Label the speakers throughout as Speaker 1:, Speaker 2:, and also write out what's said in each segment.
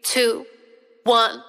Speaker 1: 2, 1.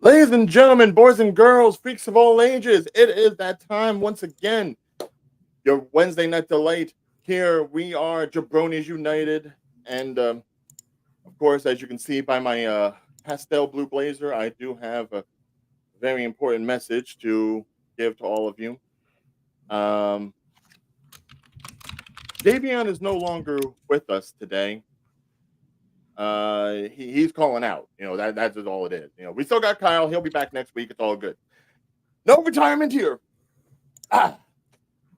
Speaker 2: Ladies and gentlemen, boys and girls, freaks of all ages, it is that time once again. Your Wednesday night delight. Here we are, Jabronis United. And of course, as you can see by my pastel blue blazer, I do have a very important message to give to all of you. Davion is no longer with us today. He's calling out. That's just all it is. We still got Kyle. He'll be back next week. It's all good. No retirement here. I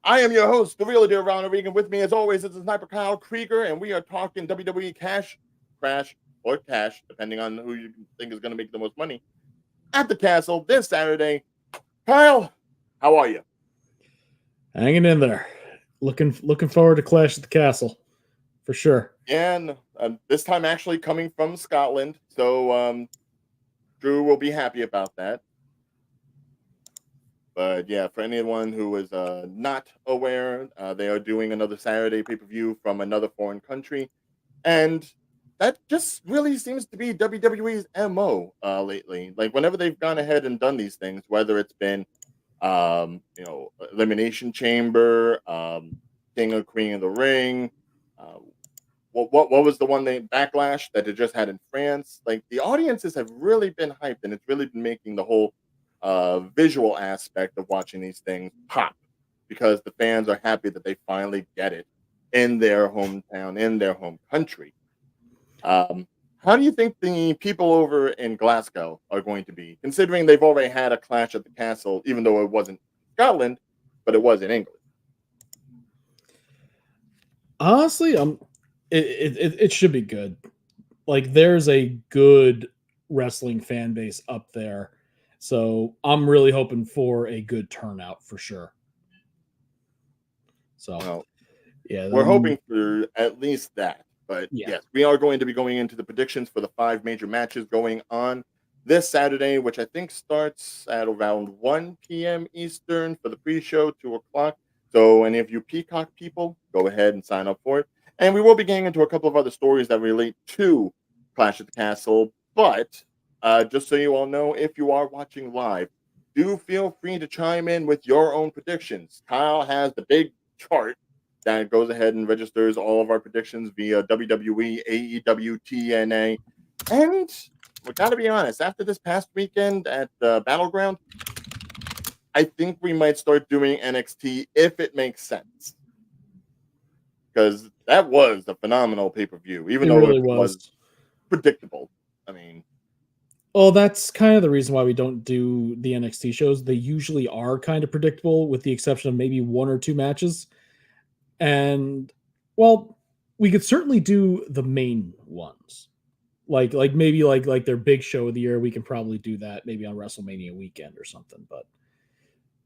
Speaker 2: am your host, the real deal Ronald Regan. With me, as always, is the sniper Kyle Krieger, and we are talking WWE Cash, Crash, or Cash, depending on who you think is going to make the most money, at the Castle this Saturday. Kyle, how are you?
Speaker 3: Hanging in there. Looking forward to Clash at the Castle, for sure.
Speaker 2: And this time actually coming from Scotland, so Drew will be happy about that. But yeah, for anyone who is not aware, they are doing another Saturday pay-per-view from another foreign country. And that just really seems to be WWE's MO lately. Like whenever they've gone ahead and done these things, whether it's been Elimination Chamber, King or Queen of the Ring, what was the one they Backlash that they just had in France? Like the audiences have really been hyped, and it's really been making the whole visual aspect of watching these things pop, because the fans are happy that they finally get it in their hometown, in their home country. How do you think the people over in Glasgow are going to be, considering they've already had a Clash at the Castle, even though it wasn't Scotland, but it was in England?
Speaker 3: Honestly, it should be good. Like there's a good wrestling fan base up there. So I'm really hoping for a good turnout for sure. So, yeah,
Speaker 2: we're hoping for at least that. But yes, we are going to be going into the predictions for the 5 major matches going on this Saturday, which I think starts at around 1 p.m. Eastern for the pre-show, 2 o'clock. So any of you Peacock people, go ahead and sign up for it. And we will be getting into a couple of other stories that relate to Clash at the Castle. But just so you all know, if you are watching live, do feel free to chime in with your own predictions. Kyle has the big chart that goes ahead and registers all of our predictions via WWE, AEW, TNA. And we got to be honest, after this past weekend at Battleground, I think we might start doing NXT if it makes sense. Because that was a phenomenal pay-per-view, even though it was predictable. I mean,
Speaker 3: well, that's kind of the reason why we don't do the NXT shows. They usually are kind of predictable, with the exception of maybe 1 or 2 matches. And, well, we could certainly do the main ones. Like maybe like their big show of the year, we can probably do that maybe on WrestleMania weekend or something. But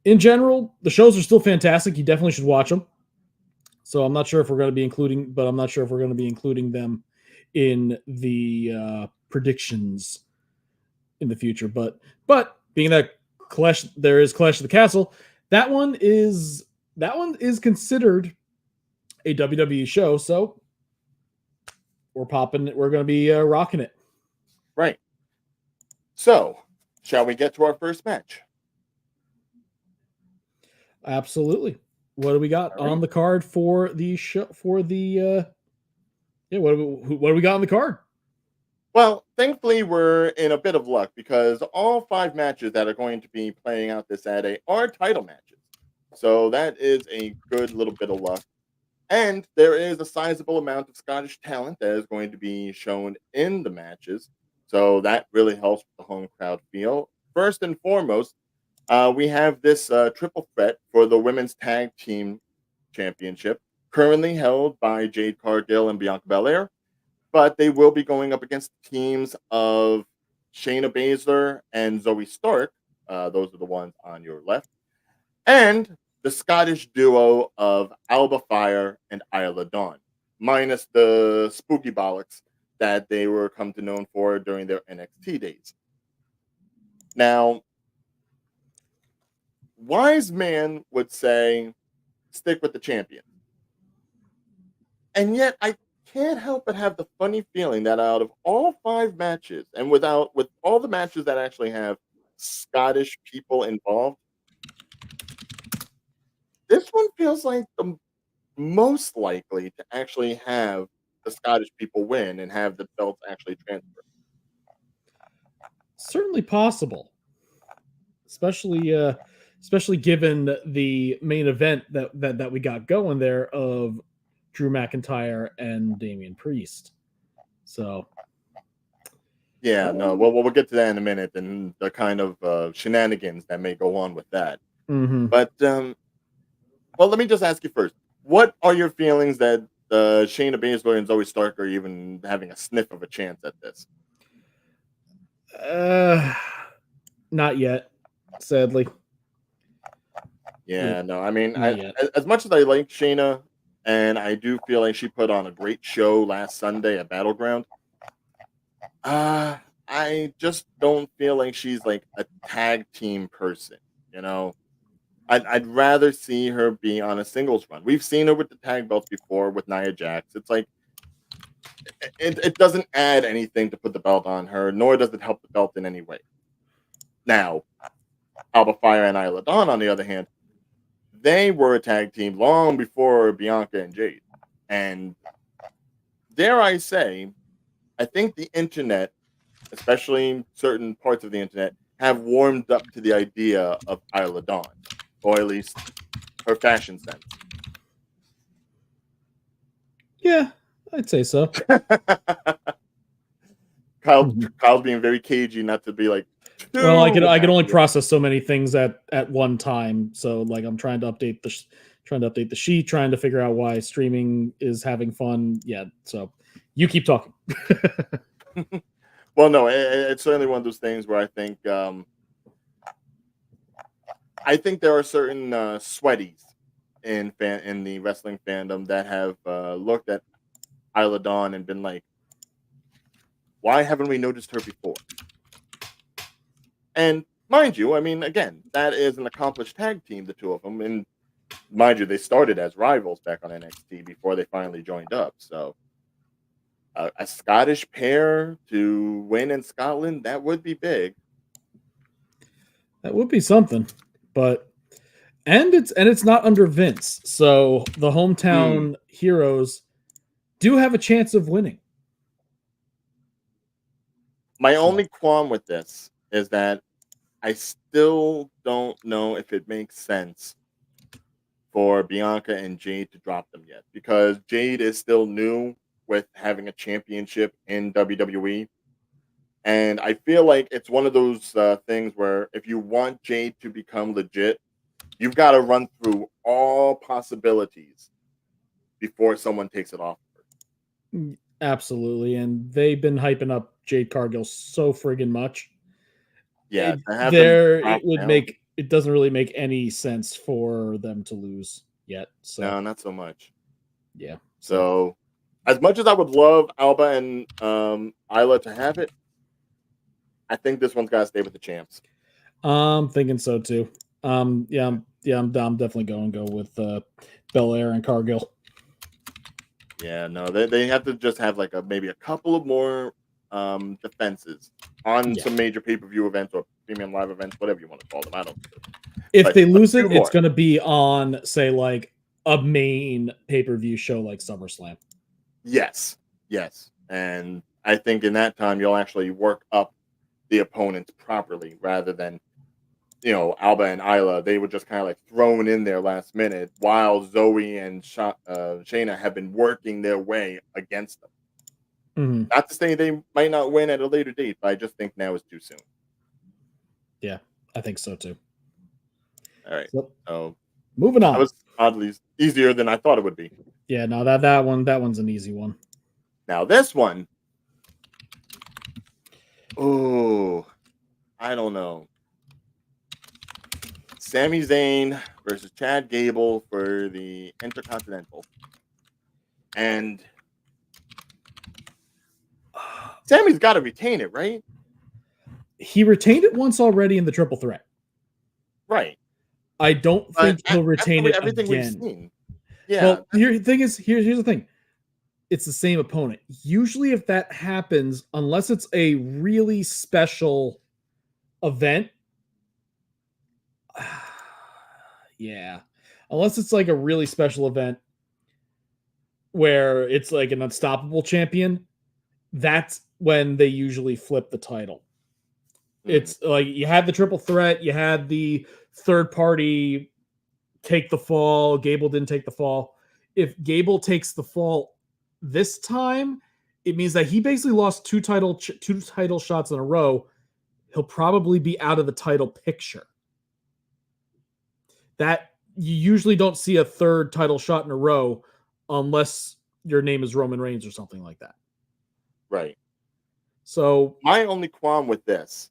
Speaker 3: in general, the shows are still fantastic. You definitely should watch them. So I'm not sure if we're going to be including them in the predictions in the future. But being that there is Clash of the Castle, that one is considered a WWE show. So we're going to be rocking it.
Speaker 2: Right. So shall we get to our first match?
Speaker 3: Absolutely. What do we got on the card for the show? What do we got on the card?
Speaker 2: Well, thankfully, we're in a bit of luck because all 5 matches that are going to be playing out this Saturday are title matches. So that is a good little bit of luck. And there is a sizable amount of Scottish talent that is going to be shown in the matches. So that really helps with the home crowd feel. First and foremost, we have this triple threat for the Women's Tag Team Championship. currently held by Jade Cargill and Bianca Belair, but they will be going up against teams of Shayna Baszler and Zoe Stark. Those are the ones on your left. And the Scottish duo of Alba Fire and Isla Dawn, minus the spooky bollocks that they were come to known for during their NXT days. Now, wise man would say, stick with the champion. And yet, I can't help but have the funny feeling that out of all 5 matches, and with all the matches that actually have Scottish people involved, this one feels like the most likely to actually have the Scottish people win and have the belts actually transfer.
Speaker 3: Certainly possible, especially given the main event that we got going there of Drew McIntyre and Damian Priest. So,
Speaker 2: yeah, no, well, we'll get to that in a minute and the kind of shenanigans that may go on with that. But well, let me just ask you first: what are your feelings that Shayna Baszler and Zoe Stark are even having a sniff of a chance at this?
Speaker 3: Not yet, sadly.
Speaker 2: Yeah, no, I mean,
Speaker 3: Not yet.
Speaker 2: as much as I like Shayna, and I do feel like she put on a great show last Sunday at Battleground. I just don't feel like she's like a tag team person. You know, I'd rather see her be on a singles run. We've seen her with the tag belts before with Nia Jax. It's like it doesn't add anything to put the belt on her, nor does it help the belt in any way. Now, Alba Fire and Isla Dawn, on the other hand, they were a tag team long before Bianca and Jade. And dare I say, I think the internet, especially certain parts of the internet, have warmed up to the idea of Isla Dawn, or at least her fashion sense.
Speaker 3: Yeah, I'd say so.
Speaker 2: Kyle's being very cagey not to be like.
Speaker 3: Well, I can only process so many things at one time. So like I'm trying to update the sheet, trying to figure out why streaming is having fun. Yeah, so you keep talking.
Speaker 2: Well, no, it's certainly one of those things where I think there are certain sweaties in the wrestling fandom that have looked at Isla Dawn and been like, why haven't we noticed her before? And mind you, I mean, again, that is an accomplished tag team, the two of them, and mind you, they started as rivals back on NXT before they finally joined up. So a Scottish pair to win in Scotland, that would be big.
Speaker 3: That would be something, but it's not under Vince, so the hometown heroes do have a chance of winning.
Speaker 2: My only qualm with this is that I still don't know if it makes sense for Bianca and Jade to drop them yet, because Jade is still new with having a championship in WWE. And I feel like it's one of those things where if you want Jade to become legit, you've got to run through all possibilities before someone takes it off her.
Speaker 3: Absolutely, and they've been hyping up Jade Cargill so friggin' much.
Speaker 2: Yeah,
Speaker 3: It doesn't really make any sense for them to lose yet. So
Speaker 2: no, not so much.
Speaker 3: Yeah.
Speaker 2: So as much as I would love Alba and Isla to have it, I think this one's got to stay with the champs.
Speaker 3: I'm thinking so too. I'm definitely going to go with Belair and Cargill.
Speaker 2: Yeah, no, they have to just have like maybe a couple of more defenses on some major pay-per-view events or premium live events, whatever you want to call them. I don't know.
Speaker 3: If they lose it, it's going to be on, say, like a main pay-per-view show like SummerSlam.
Speaker 2: Yes. And I think in that time, you'll actually work up the opponents properly rather than, Alba and Isla, they were just kind of like thrown in there last minute while Zoe and Shayna have been working their way against them.
Speaker 3: Mm-hmm.
Speaker 2: Not to say they might not win at a later date, but I just think now is too soon.
Speaker 3: Yeah, I think so too.
Speaker 2: All right. So
Speaker 3: moving on.
Speaker 2: That was oddly easier than I thought it would be.
Speaker 3: Yeah, no, that one's an easy one.
Speaker 2: Now this one, oh, I don't know. Sami Zayn versus Chad Gable for the Intercontinental. And Sammy's got to retain it, right?
Speaker 3: He retained it once already in the triple threat.
Speaker 2: Right.
Speaker 3: I don't think he'll retain it
Speaker 2: everything
Speaker 3: again.
Speaker 2: we've seen. Yeah.
Speaker 3: Well, here's the thing. It's the same opponent. Usually, if that happens, unless it's a really special event, yeah, unless it's like a really special event where it's like an unstoppable champion, that's when they usually flip the title. It's like you had the triple threat, you had the third party take the fall. Gable didn't take the fall. If Gable takes the fall this time, it means that he basically lost two title shots in a row. He'll probably be out of the title picture. That you usually don't see a third title shot in a row unless your name is Roman Reigns or something like that.
Speaker 2: Right.
Speaker 3: So
Speaker 2: my only qualm with this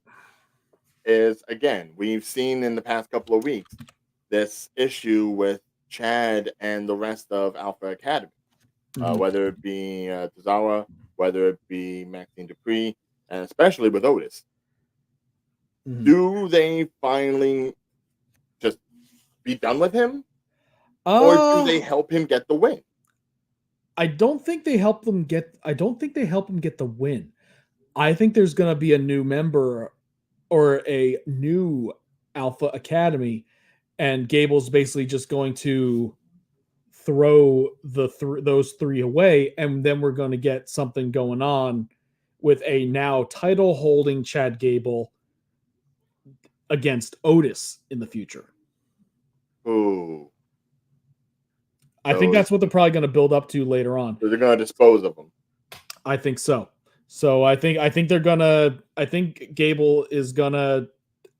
Speaker 2: is, again, we've seen in the past couple of weeks this issue with Chad and the rest of Alpha Academy, whether it be Tozawa, whether it be Maxine Dupree, and especially with Otis. Do they finally just be done with him, or do they help him get the win?
Speaker 3: I don't think they help him get the win. I think there's going to be a new member or a new Alpha Academy, and Gable's basically just going to throw those three away, and then we're going to get something going on with a now title holding Chad Gable against Otis in the future.
Speaker 2: Ooh.
Speaker 3: I think that's what they're probably going to build up to later on.
Speaker 2: So they're going to dispose of them.
Speaker 3: I think so. So I think Gable is gonna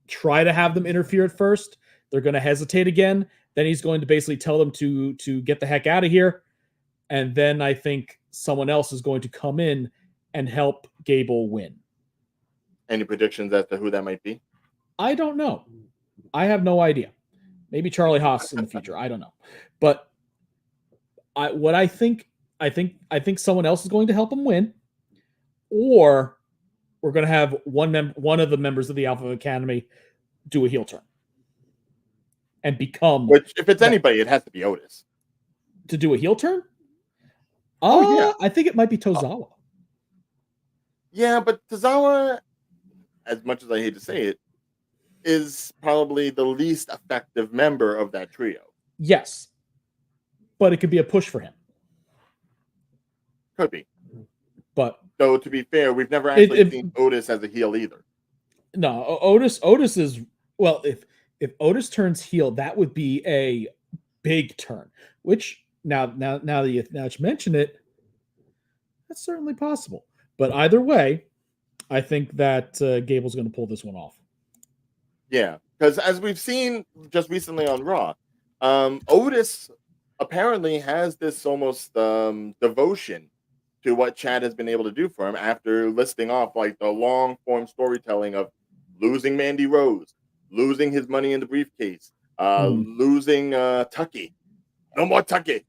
Speaker 3: try to have them interfere at first. They're gonna hesitate again. Then he's going to basically tell them to get the heck out of here. And then I think someone else is going to come in and help Gable win.
Speaker 2: Any predictions as to who that might be?
Speaker 3: I don't know. I have no idea. Maybe Charlie Haas in the future. I don't know. But I think someone else is going to help him win. Or we're going to have one of the members of the Alpha Academy do a heel turn and become.
Speaker 2: Which, if it's anybody, it has to be Otis.
Speaker 3: To do a heel turn?
Speaker 2: Yeah.
Speaker 3: I think it might be Tozawa.
Speaker 2: Yeah, but Tozawa, as much as I hate to say it, is probably the least effective member of that trio.
Speaker 3: Yes. But it could be a push for him.
Speaker 2: Could be.
Speaker 3: But
Speaker 2: though, to be fair, we've never actually seen Otis as a heel either.
Speaker 3: No, Otis is, well, if Otis turns heel, that would be a big turn. Which now that you mention it, that's certainly possible. But either way, I think that Gable's going to pull this one off.
Speaker 2: Yeah, because as we've seen just recently on Raw, Otis apparently has this almost devotion to what Chad has been able to do for him after listing off like the long form storytelling of losing Mandy Rose, losing his money in the briefcase, losing Tucky. No more Tucky.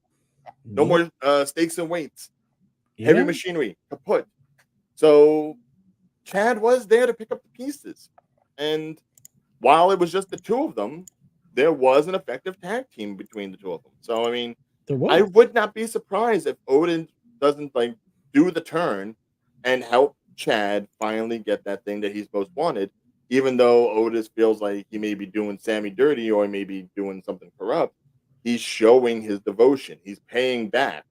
Speaker 2: No more stakes and weights. Yeah. Heavy machinery, kaput. So Chad was there to pick up the pieces. And while it was just the two of them, there was an effective tag team between the two of them. So, I mean, I would not be surprised if Odin doesn't like do the turn and help Chad finally get that thing that he's most wanted, even though Otis feels like he may be doing Sammy dirty or he may be doing something corrupt. He's showing his devotion. He's paying back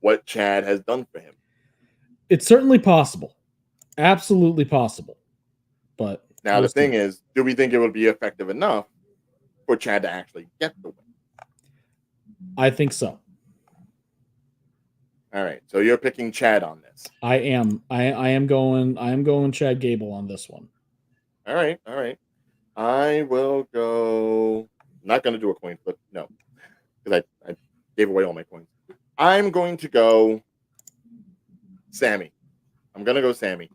Speaker 2: what Chad has done for him.
Speaker 3: It's certainly possible. Absolutely possible. But
Speaker 2: now the thing is, do we think it would be effective enough for Chad to actually get the win?
Speaker 3: I think so.
Speaker 2: All right, so you're picking Chad on this.
Speaker 3: I am. I am going Chad Gable on this one.
Speaker 2: All right. I will go. I'm not going to do a coin flip. No, because I gave away all my coins. I'm going to go Sammy. I'm going to go Sammy.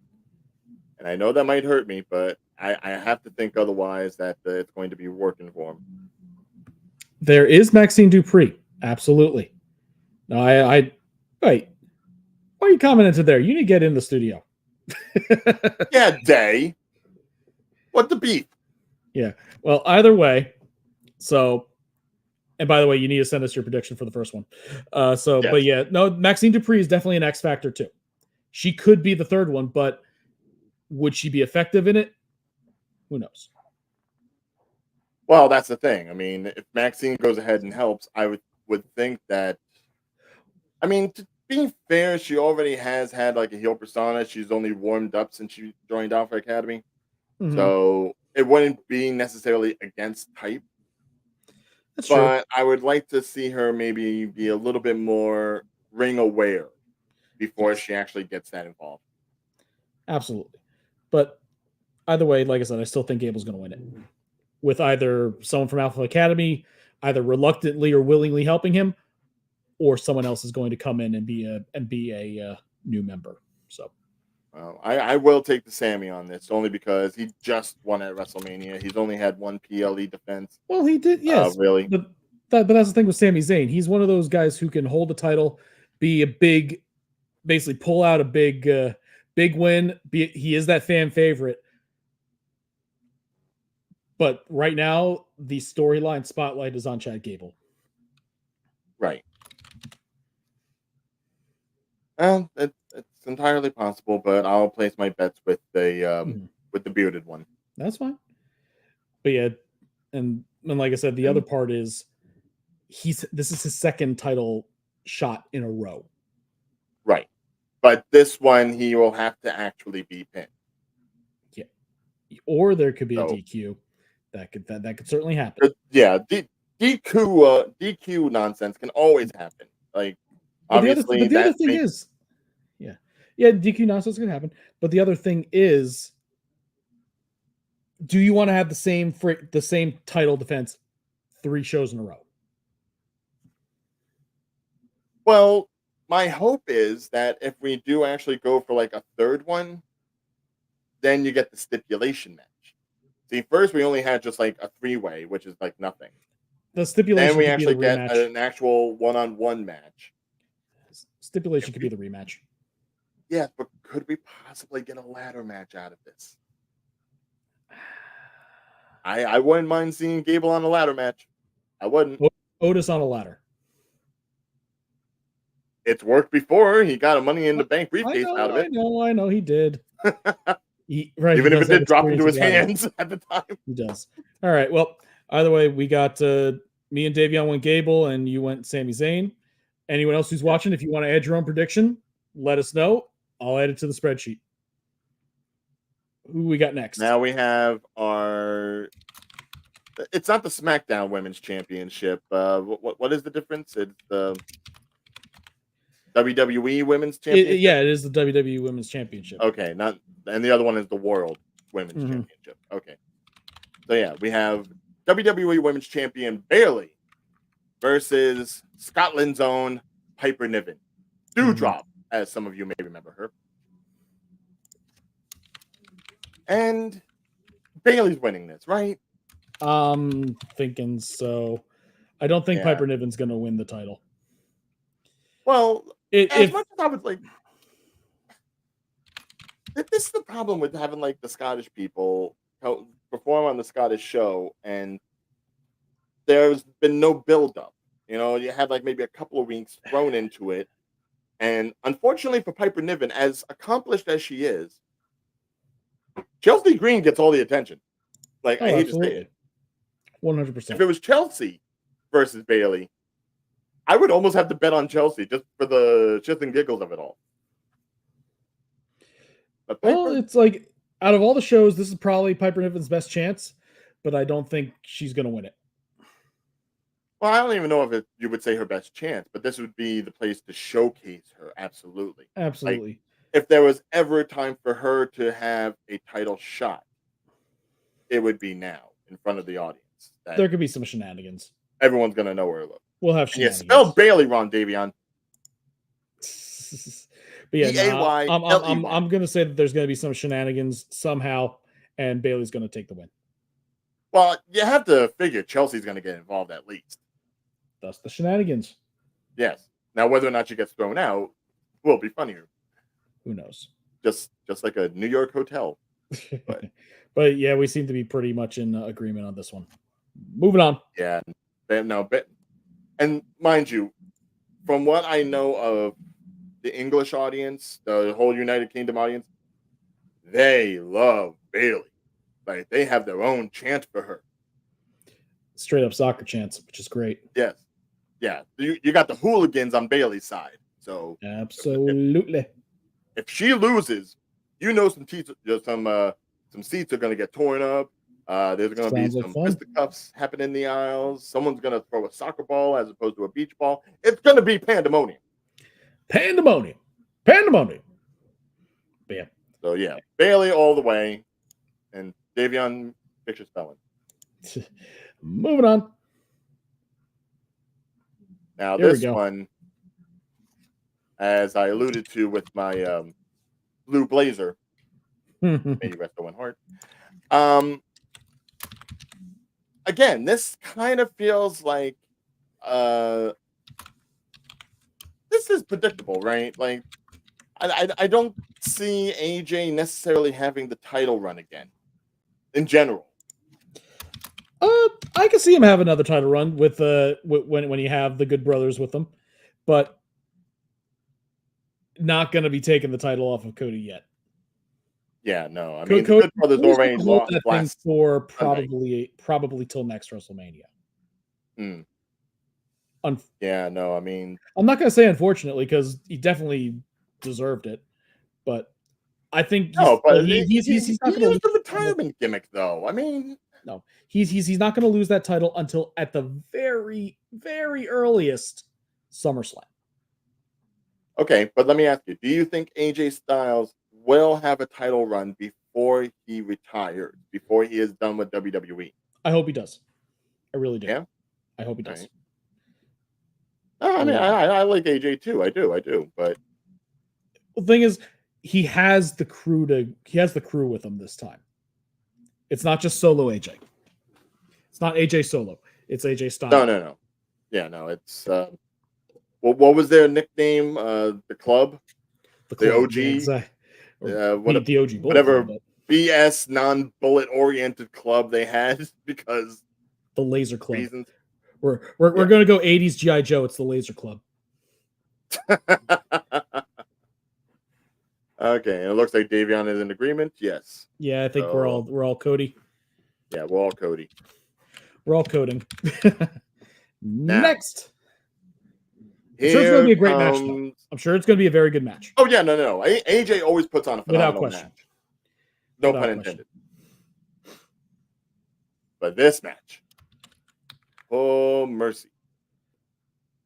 Speaker 2: And I know that might hurt me, but I have to think otherwise that it's going to be working for him.
Speaker 3: There is Maxine Dupree. Absolutely. No, I wait. Why are you commenting there? You need to get in the studio.
Speaker 2: Yeah, Day. What the beef?
Speaker 3: Yeah. Well, either way. So, and by the way, you need to send us your prediction for the first one.
Speaker 2: Yes.
Speaker 3: But yeah, no, Maxine Dupree is definitely an X factor too. She could be the third one, but would she be effective in it? Who knows?
Speaker 2: Well, that's the thing. I mean, if Maxine goes ahead and helps, I would think that. I mean, to be fair, she already has had like a heel persona. She's only warmed up since she joined Alpha Academy, so it wouldn't be necessarily against type.
Speaker 3: That's
Speaker 2: but
Speaker 3: true.
Speaker 2: I would like to see her maybe be a little bit more ring aware before she actually gets that involved.
Speaker 3: Absolutely. But either way, like I said, I still think Gable's going to win it with either someone from Alpha Academy, either reluctantly or willingly helping him, or someone else is going to come in and be a new member. So,
Speaker 2: I will take the Sammy on this only because he just won at WrestleMania. He's only had one PLE defense.
Speaker 3: Well, he did, yes,
Speaker 2: really.
Speaker 3: But that's the thing with Sami Zayn. He's one of those guys who can hold the title, be a big, basically pull out a big win. He is that fan favorite. But right now, the storyline spotlight is on Chad Gable.
Speaker 2: Right. It's entirely possible, but I'll place my bets with the bearded one.
Speaker 3: That's fine. But yeah, and like I said, the other part is this is his second title shot in a row.
Speaker 2: Right. But this one he will have to actually be pinned.
Speaker 3: Yeah. Or there could be a DQ. That could certainly happen.
Speaker 2: Yeah, DQ nonsense can always happen. Like obviously
Speaker 3: the other thing is DQ nonsense can happen. But the other thing is, do you want to have the same title defense 3 shows in a row?
Speaker 2: Well, my hope is that if we do actually go for like a third one, then you get the stipulation match. See, first we only had just like a 3-way, which is like nothing.
Speaker 3: The stipulation.
Speaker 2: Then we actually get an actual one-on-one match.
Speaker 3: Stipulation could be the rematch.
Speaker 2: Yes, but could we possibly get a ladder match out of this? I wouldn't mind seeing Gable on a ladder match. I wouldn't.
Speaker 3: Otis on a ladder.
Speaker 2: It's worked before. He got a Money in the Bank briefcase out of it.
Speaker 3: I know he did.
Speaker 2: Even if it did drop into his hands at the time.
Speaker 3: He does. All right. Well, either way, we got me and Davion went Gable, and you went Sami Zayn. Anyone else who's watching, if you want to add your own prediction, let us know. I'll add it to the spreadsheet. Who we got next?
Speaker 2: Now we have our. It's not the SmackDown Women's Championship. What is the difference? It's the WWE Women's Championship.
Speaker 3: It is the WWE Women's Championship.
Speaker 2: Okay, and the other one is the World Women's Championship. Okay, so yeah, we have WWE Women's Champion Bayley versus Scotland's own Piper Niven. Dewdrop, as some of you may remember her. And Bayley's winning this, right?
Speaker 3: Thinking so. I don't think Piper Niven's going to win the title.
Speaker 2: Well, as much as I was like, this is the problem with having like the Scottish people perform on the Scottish show, and there's been no build-up. You know, you had like maybe a couple of weeks thrown into it, and unfortunately for Piper Niven, as accomplished as she is, Chelsea Green gets all the attention. Like, I hate to say it.
Speaker 3: 100%.
Speaker 2: If it was Chelsea versus Bayley, I would almost have to bet on Chelsea just for the shits and giggles of it all. But
Speaker 3: well, it's like, out of all the shows, this is probably Piper Niven's best chance, but I don't think she's going to win it.
Speaker 2: Well, I don't even know if you would say her best chance, but this would be the place to showcase her. Absolutely.
Speaker 3: Absolutely.
Speaker 2: Like, if there was ever a time for her to have a title shot, it would be now in front of the audience.
Speaker 3: There could be some shenanigans.
Speaker 2: Everyone's going to know where to look.
Speaker 3: We'll have shenanigans.
Speaker 2: You spelled Bayley wrong, Davion.
Speaker 3: But yeah, no,
Speaker 2: P-A-Y-L-E-Y.
Speaker 3: I'm gonna say that there's gonna be some shenanigans somehow, and Bailey's gonna take the win.
Speaker 2: Well, you have to figure Chelsea's going to get involved at least.
Speaker 3: Thus the shenanigans.
Speaker 2: Yes. Now, whether or not she gets thrown out will be funnier.
Speaker 3: Who knows?
Speaker 2: Just like a New York hotel.
Speaker 3: But yeah, we seem to be pretty much in agreement on this one. Moving on.
Speaker 2: Yeah. And mind you, from what I know of the English audience, the whole United Kingdom audience, they love Bailey. Like, they have their own chant for her.
Speaker 3: Straight up soccer chants, which is great.
Speaker 2: Yes. Yeah. You got the hooligans on Bailey's side. So
Speaker 3: absolutely.
Speaker 2: If she loses, some seats are going to get torn up. There's going to be some fisticuffs happening in the aisles. Someone's going to throw a soccer ball as opposed to a beach ball. It's going to be pandemonium.
Speaker 3: Pandemonium. Bam.
Speaker 2: So yeah, Bailey all the way, and Davion picture spelling.
Speaker 3: Moving on.
Speaker 2: Now this one, as I alluded to with my blue blazer, maybe rest one heart. Again, this kind of feels like this is predictable, right? Like, I don't see AJ necessarily having the title run again. In general,
Speaker 3: I can see him have another title run with when you have the Good Brothers with them, but not going to be taking the title off of Cody yet.
Speaker 2: Yeah, no. I mean, the Good Brothers already lost
Speaker 3: that thing for probably till next WrestleMania.
Speaker 2: Yeah, no. I mean,
Speaker 3: I'm not going to say unfortunately because he definitely deserved it, but I think
Speaker 2: he's not going to lose the retirement gimmick, though. I mean,
Speaker 3: no, he's not going to lose that title until at the very, very earliest SummerSlam.
Speaker 2: Okay, but let me ask you: do you think AJ Styles will have a title run before he retires, before he is done with WWE?
Speaker 3: I hope he does. I really do.
Speaker 2: Yeah,
Speaker 3: I hope he does.
Speaker 2: Right. I mean, I like AJ too. I do. But
Speaker 3: the thing is, he has the crew with him this time. It's not just solo AJ. It's not AJ solo. It's AJ Styles.
Speaker 2: No. Yeah, no. It's what was their nickname? The club, the OG,
Speaker 3: yeah,
Speaker 2: the
Speaker 3: OG,
Speaker 2: whatever BS non-bullet oriented club they had because
Speaker 3: the Laser Club.
Speaker 2: Reasons.
Speaker 3: We're going to go 80s G.I. Joe. It's the Laser Club.
Speaker 2: Okay, it looks like Davion is in agreement. Yes.
Speaker 3: Yeah, I think we're all Cody.
Speaker 2: Yeah, we're all Cody.
Speaker 3: We're all coding. Next.
Speaker 2: I'm
Speaker 3: sure it's going to be a great match, though. I'm sure it's going to be a very good match.
Speaker 2: Oh, yeah, no. AJ always puts on a phenomenal match. No pun intended. But this match. Oh, mercy.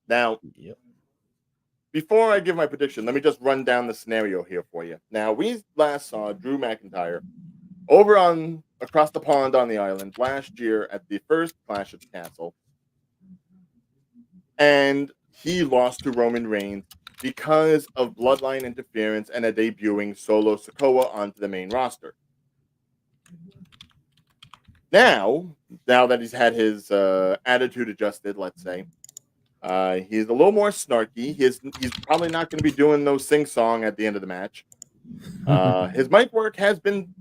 Speaker 2: Now, before I give my prediction, let me just run down the scenario here for you. Now, we last saw Drew McIntyre over across the pond on the island last year at the first Clash at the Castle. And he lost to Roman Reigns because of bloodline interference and a debuting Solo Sikoa onto the main roster. Now that he's had his attitude adjusted, let's say, he's a little more snarky. He's probably not going to be doing no sing-song at the end of the match. His mic work has been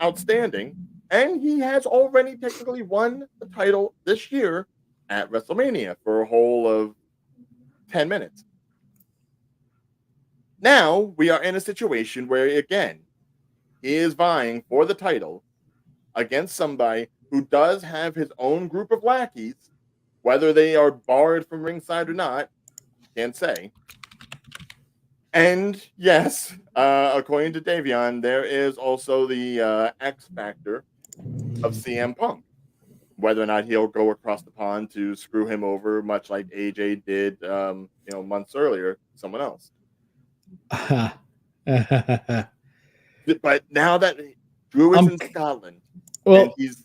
Speaker 2: outstanding, and he has already technically won the title this year at WrestleMania for a whole of 10 minutes. Now we are in a situation where, again, he is vying for the title against somebody who does have his own group of lackeys, whether they are barred from ringside or not, can't say. And yes, according to Davion, there is also the X factor of CM Punk, whether or not he'll go across the pond to screw him over, much like AJ did, months earlier, someone else. But now that Drew is in Scotland, and he's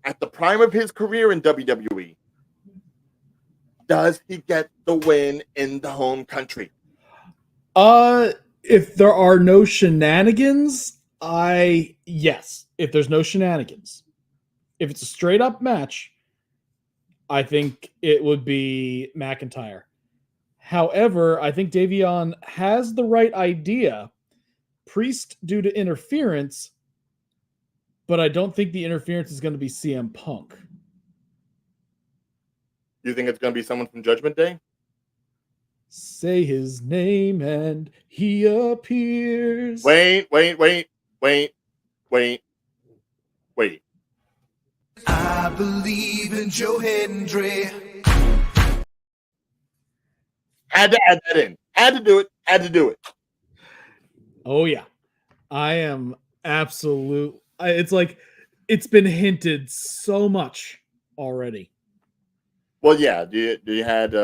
Speaker 2: at the prime of his career in WWE, does he get the win in the home country?
Speaker 3: If there are no shenanigans, yes. If there's no shenanigans, if it's a straight up match, I think it would be McIntyre. However, I think Davion has the right idea. Priest due to interference, but I don't think the interference is going to be CM Punk.
Speaker 2: You think it's going to be someone from Judgment Day?
Speaker 3: Say his name and he appears.
Speaker 2: Wait.
Speaker 1: I believe in Joe Hendry.
Speaker 2: Had to add that in. Had to do it.
Speaker 3: Oh, yeah. I am absolute. It's like it's been hinted so much already.
Speaker 2: Well, yeah. You had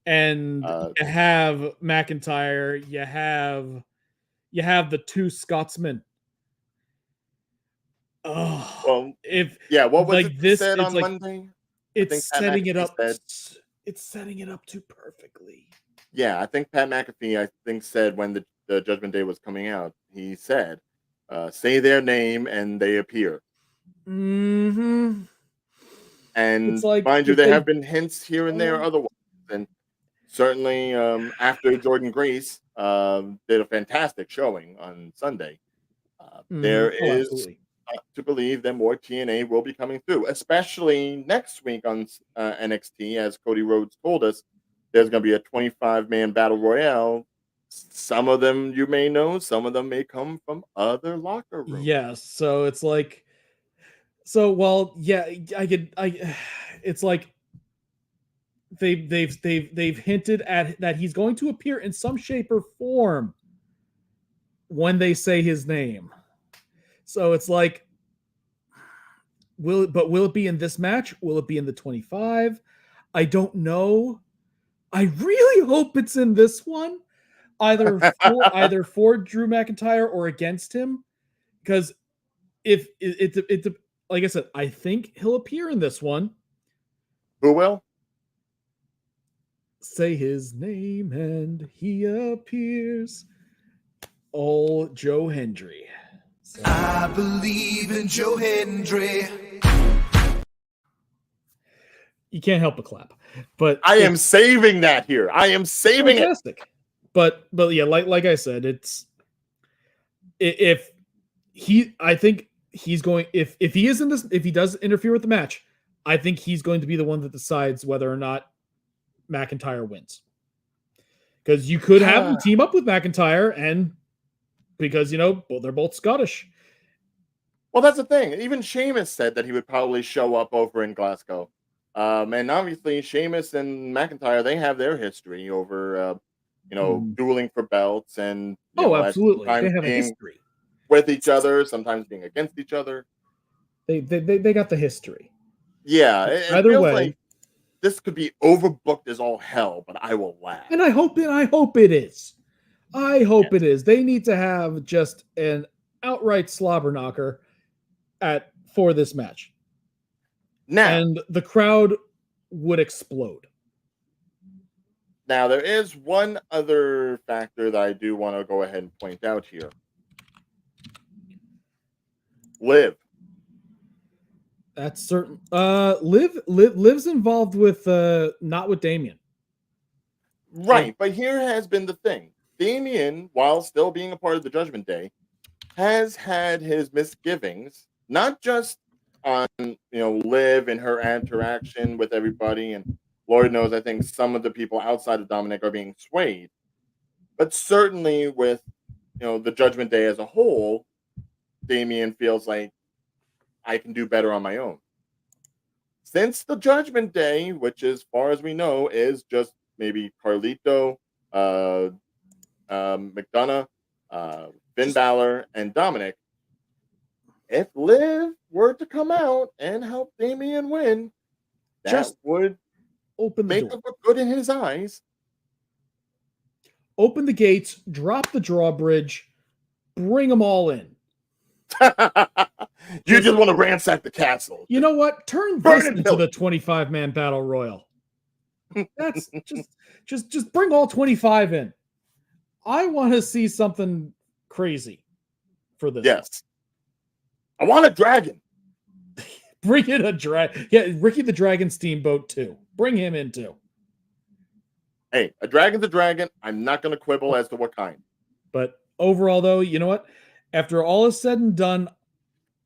Speaker 3: and you have McIntyre. You have the two Scotsmen. Oh,
Speaker 2: well,
Speaker 3: if
Speaker 2: what was
Speaker 3: like
Speaker 2: it
Speaker 3: this
Speaker 2: said on
Speaker 3: like,
Speaker 2: Monday?
Speaker 3: It's setting it up.
Speaker 2: Said,
Speaker 3: it's setting it up too perfectly.
Speaker 2: Yeah, I think Pat McAfee said when the Judgment Day was coming out, he said, "Say their name and they appear."
Speaker 3: Mm-hmm.
Speaker 2: And mind you, there have been hints here and there otherwise, and certainly after Jordan Grace did a fantastic showing on Sunday, there is to believe that more TNA will be coming through, especially next week on NXT, as Cody Rhodes told us. There's going to be a 25-man battle royale. Some of them you may know, some of them may come from other locker rooms.
Speaker 3: Yes, so it's like, it's like they've hinted at that he's going to appear in some shape or form when they say his name. So it's like, will it be in this match? Will it be in the 25? I don't know. I really hope it's in this one, either for Drew McIntyre or against him, because if it's like I said, I think he'll appear in this one.
Speaker 2: Who will?
Speaker 3: Say his name and he appears. Old Joe Hendry.
Speaker 1: So. I believe in Joe Hendry.
Speaker 3: You can't help but clap. But
Speaker 2: I am saving that here. I am saving
Speaker 3: fantastic. It. But yeah, like I said, it's I think he's going if he is in this, if he does interfere with the match, I think he's going to be the one that decides whether or not McIntyre wins. Because you could have him team up with McIntyre, and because they're both Scottish.
Speaker 2: Well, that's the thing. Even Sheamus said that he would probably show up over in Glasgow. And obviously Sheamus and McIntyre, they have their history over dueling for belts, and
Speaker 3: absolutely, they have a history
Speaker 2: with each other, sometimes being against each other.
Speaker 3: They got the history.
Speaker 2: Yeah, it feels like this could be overbooked as all hell, but I will laugh.
Speaker 3: And I hope it is. I hope it is. They need to have just an outright slobber knocker for this match.
Speaker 2: Now,
Speaker 3: and the crowd would explode.
Speaker 2: Now, there is one other factor that I do want to go ahead and point out here. Liv.
Speaker 3: That's certain. Liv's involved with not with Damien.
Speaker 2: Right, but here has been the thing. Damien, while still being a part of the Judgment Day, has had his misgivings, not just on Liv and her interaction with everybody, and Lord knows I think some of the people outside of Dominic are being swayed, but certainly with the Judgment Day as a whole, Damien feels like I can do better on my own. Since the Judgment Day, which as far as we know is just maybe Carlito, McDonough, Finn Balor, and Dominic, if Liv were to come out and help Damien win, that would make him look good in his eyes.
Speaker 3: Open the gates, drop the drawbridge, bring them all in.
Speaker 2: You just want to ransack the castle.
Speaker 3: You know what? Turn this into the 25-man battle royal. That's just bring all 25 in. I want to see something crazy for this.
Speaker 2: Yes. I want a dragon.
Speaker 3: Bring in a dragon. Yeah, Ricky the Dragon Steamboat too. Bring him in too.
Speaker 2: Hey, a dragon's a dragon. I'm not going to quibble as to what kind.
Speaker 3: But overall, though, you know what? After all is said and done,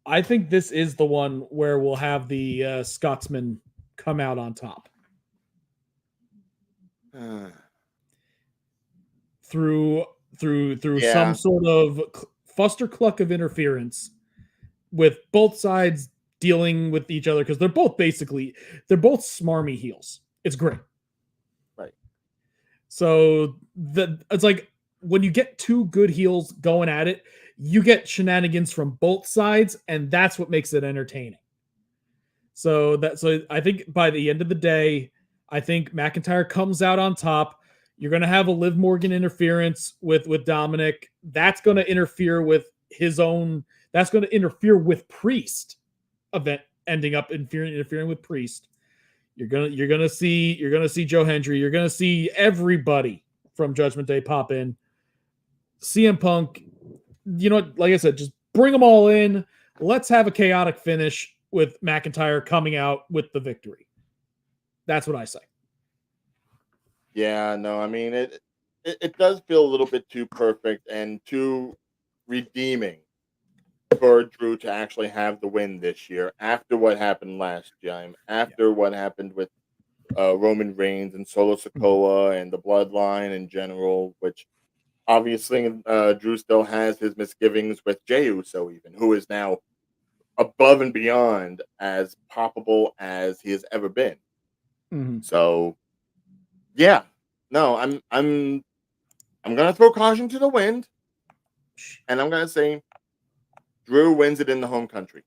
Speaker 3: I think this is the one where we'll have the Scotsman come out on top through some sort of fustercluck of interference with both sides dealing with each other, because they're both smarmy heels. It's great.
Speaker 2: Right.
Speaker 3: So it's like when you get two good heels going at it, you get shenanigans from both sides, and that's what makes it entertaining. So I think by the end of the day, I think McIntyre comes out on top. You're going to have a Liv Morgan interference with Dominic. That's going to interfere with his own. That's going to interfere with Priest event, ending up interfering with Priest. You're gonna see Joe Hendry. You're gonna see everybody from Judgment Day pop in. CM Punk, you know, like I said, just bring them all in. Let's have a chaotic finish with McIntyre coming out with the victory. That's what I say.
Speaker 2: Yeah, no, I mean it does feel a little bit too perfect and too redeeming for Drew to actually have the win this year after what happened last time, after what happened with Roman Reigns and Solo Sikoa and the Bloodline in general, which obviously Drew still has his misgivings with Jey Uso, even, who is now above and beyond as poppable as he has ever been.
Speaker 3: Mm-hmm.
Speaker 2: So, yeah, no, I'm gonna throw caution to the wind, and I'm gonna say Drew wins it in the home country.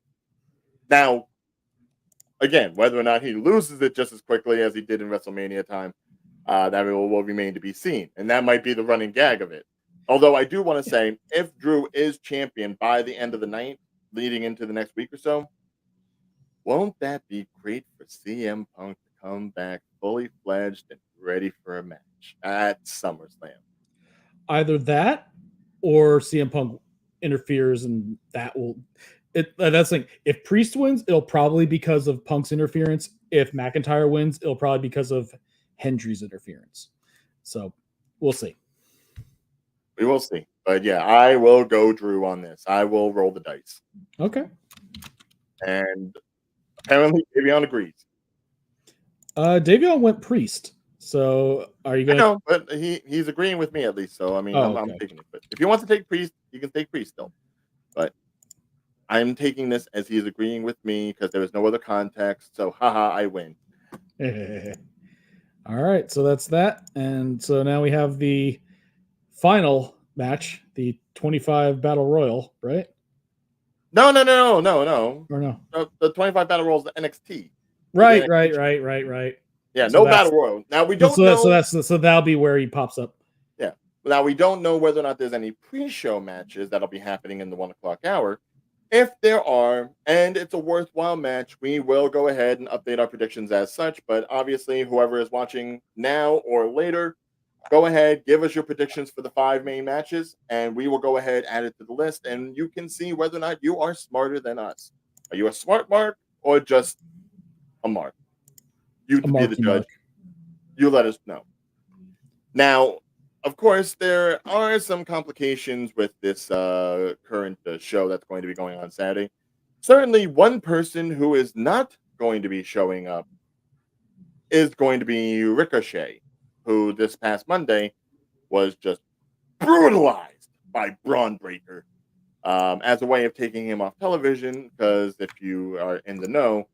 Speaker 2: Now, again, whether or not he loses it just as quickly as he did in WrestleMania time, that will remain to be seen, and that might be the running gag of it. Although I do want to say, if Drew is champion by the end of the night, leading into the next week or so, won't that be great for CM Punk to come back fully fledged and ready for a match at SummerSlam?
Speaker 3: Either that, or CM Punk interferes, and that will. That's the thing. If Priest wins, it'll probably because of Punk's interference. If McIntyre wins, it'll probably because of Hendry's interference. So we'll see.
Speaker 2: We will see. But yeah, I will go Drew on this. I will roll the dice.
Speaker 3: Okay.
Speaker 2: And apparently Davion agrees.
Speaker 3: Davion went Priest. So are you going to?
Speaker 2: No, but he's agreeing with me at least. So I mean, I'm taking it. But if he wants to take Priest, he can take Priest still. But I'm taking this as he's agreeing with me because there was no other context. So haha, I win.
Speaker 3: All right, so that's that. And so now we have the final match, the 25 Battle Royal, right?
Speaker 2: No.
Speaker 3: Or no?
Speaker 2: The 25 Battle Royal is the NXT.
Speaker 3: Right.
Speaker 2: Yeah,
Speaker 3: so
Speaker 2: no Battle Royal. Now we don't know.
Speaker 3: So that'll be where he pops up.
Speaker 2: Yeah. Now we don't know whether or not there's any pre-show matches that'll be happening in the 1 o'clock hour. If there are, and it's a worthwhile match, we will go ahead and update our predictions as such. But obviously, whoever is watching now or later, go ahead, give us your predictions for the 5 main matches, and we will go ahead, add it to the list, and you can see whether or not you are smarter than us. Are you a smart mark or just a mark? You to be the judge. Mark. You let us know. Now, of course, there are some complications with this current show that's going to be going on Saturday. Certainly, one person who is not going to be showing up is going to be Ricochet, who this past Monday was just brutalized by Braun Breaker as a way of taking him off television, because if you are in the know,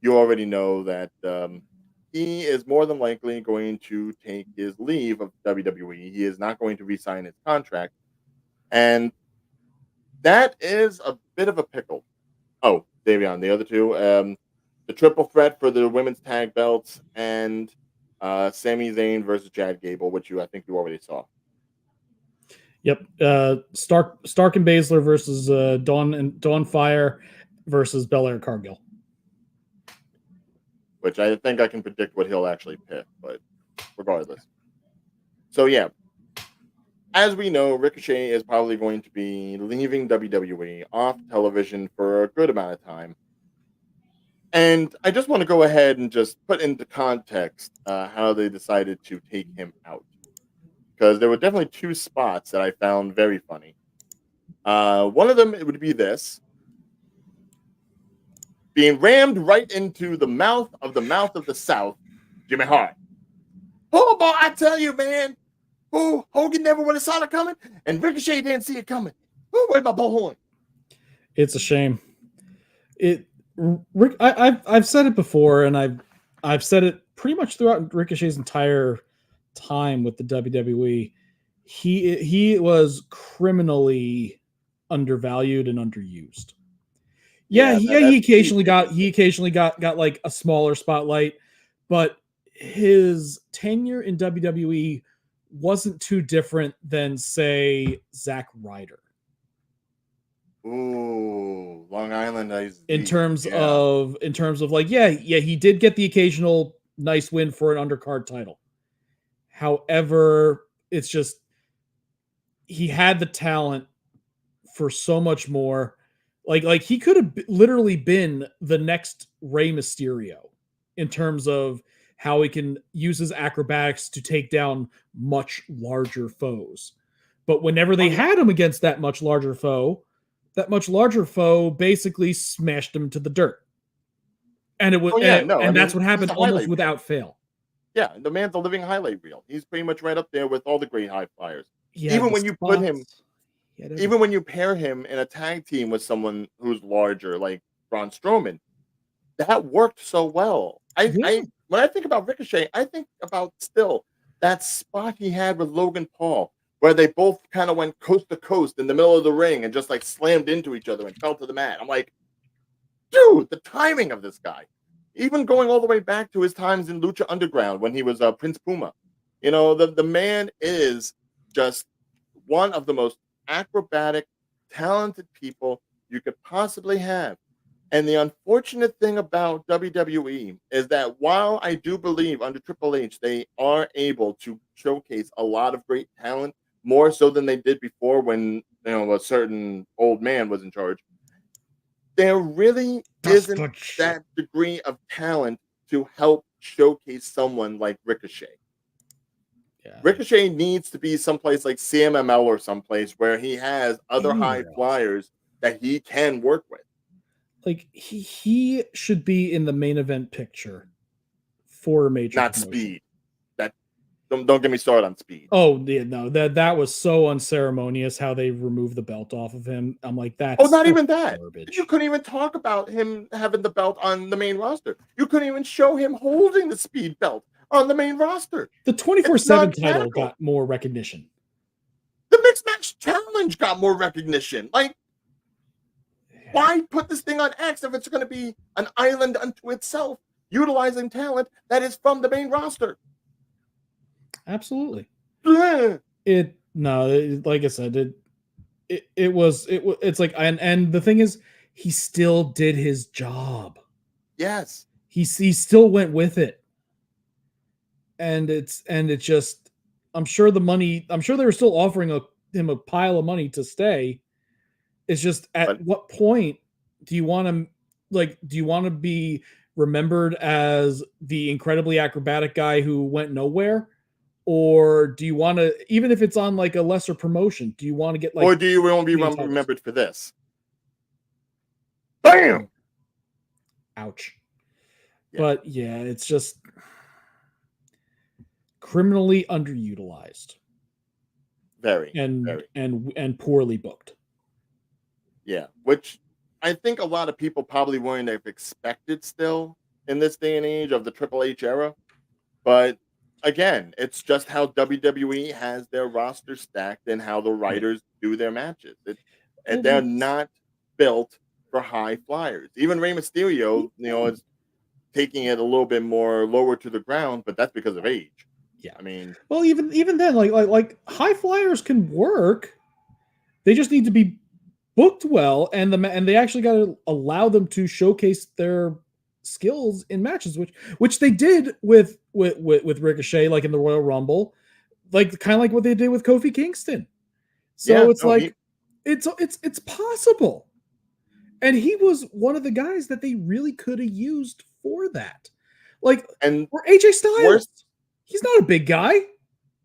Speaker 2: you already know that he is more than likely going to take his leave of WWE. He is not going to re-sign his contract. And that is a bit of a pickle. Oh, Davion, the other two. The triple threat for the women's tag belts and Sami Zayn versus Chad Gable, which I think you already saw.
Speaker 3: Yep. Stark and Baszler versus Dawn Fire versus Belair Cargill.
Speaker 2: Which I think I can predict what he'll actually pick, but regardless. So yeah, as we know, Ricochet is probably going to be leaving WWE off television for a good amount of time. And I just want to go ahead and just put into context how they decided to take him out. Because there were definitely two spots that I found very funny. One of them, it would be this being rammed right into the mouth of the South, Jimmy Hart. Oh, boy, I tell you, man. Oh, Hogan never would have saw it coming, and Ricochet didn't see it coming. Oh, where's my bullhorn?
Speaker 3: It's a shame. I've said it before, and I've said it pretty much throughout Ricochet's entire time with the WWE. He was criminally undervalued and underused. He occasionally got like a smaller spotlight, but his tenure in WWE wasn't too different than, say, Zack Ryder.
Speaker 2: Ooh, Long Island Ice.
Speaker 3: In terms of like, he did get the occasional nice win for an undercard title. However, it's just he had the talent for so much more. Like he could have literally been the next Rey Mysterio in terms of how he can use his acrobatics to take down much larger foes. But whenever they had him against that much larger foe basically smashed him to the dirt. And it was, that's what happened almost without fail.
Speaker 2: Yeah, the man's a living highlight reel. He's pretty much right up there with all the great high flyers. Even when you put him, even when you pair him in a tag team with someone who's larger, like Braun Strowman, that worked so well. When I think about Ricochet, I think about still that spot he had with Logan Paul, where they both kind of went coast to coast in the middle of the ring and just like slammed into each other and fell to the mat. I'm like, dude, the timing of this guy. Even going all the way back to his times in Lucha Underground when he was Prince Puma. You know, the man is just one of the most acrobatic, talented people you could possibly have. And the unfortunate thing about WWE is that while I do believe under Triple H they are able to showcase a lot of great talent, more so than they did before when a certain old man was in charge, there really isn't that degree of talent to help showcase someone like Ricochet. Yeah. Ricochet needs to be someplace like CMML or someplace where he has other high flyers that he can work with.
Speaker 3: Like he should be in the main event picture for a major
Speaker 2: not promotion. Speed. That don't get me started on Speed.
Speaker 3: Oh yeah, no, that was so unceremonious how they removed the belt off of him. I'm like, that's
Speaker 2: not even that. Garbage. You couldn't even talk about him having the belt on the main roster. You couldn't even show him holding the Speed belt on the main roster.
Speaker 3: The 24/7 title got more recognition.
Speaker 2: The Mixed Match Challenge got more recognition. Like, why put this thing on X if it's going to be an island unto itself, utilizing talent that is from the main roster?
Speaker 3: Absolutely. Like I said, it's like, and the thing is, he still did his job.
Speaker 2: Yes.
Speaker 3: He still went with it. And it's just, I'm sure they were still offering him a pile of money to stay. It's just at what point do you want to be remembered as the incredibly acrobatic guy who went nowhere? Or do you want to, even if it's on like a lesser promotion, do you want to get like,
Speaker 2: or do you want to be remembered for this? Bam!
Speaker 3: Ouch. Yeah. But yeah, it's just criminally underutilized.
Speaker 2: Very.
Speaker 3: And poorly booked.
Speaker 2: Yeah, which I think a lot of people probably wouldn't have expected still in this day and age of the Triple H era. But again, it's just how WWE has their roster stacked and how the writers do their matches. And they're not built for high flyers. Even Rey Mysterio, is taking it a little bit more lower to the ground, but that's because of age.
Speaker 3: Yeah,
Speaker 2: I mean,
Speaker 3: well, even then, like high flyers can work. They just need to be booked well, and they actually got to allow them to showcase their skills in matches, which they did with Ricochet, like in the Royal Rumble. like kind of like what they did with Kofi Kingston. So
Speaker 2: Yeah,
Speaker 3: it's
Speaker 2: no,
Speaker 3: like it's possible. And he was one of the guys that they really could have used for that. Like,
Speaker 2: and
Speaker 3: or AJ Styles.
Speaker 2: worst,
Speaker 3: He's not a big guy.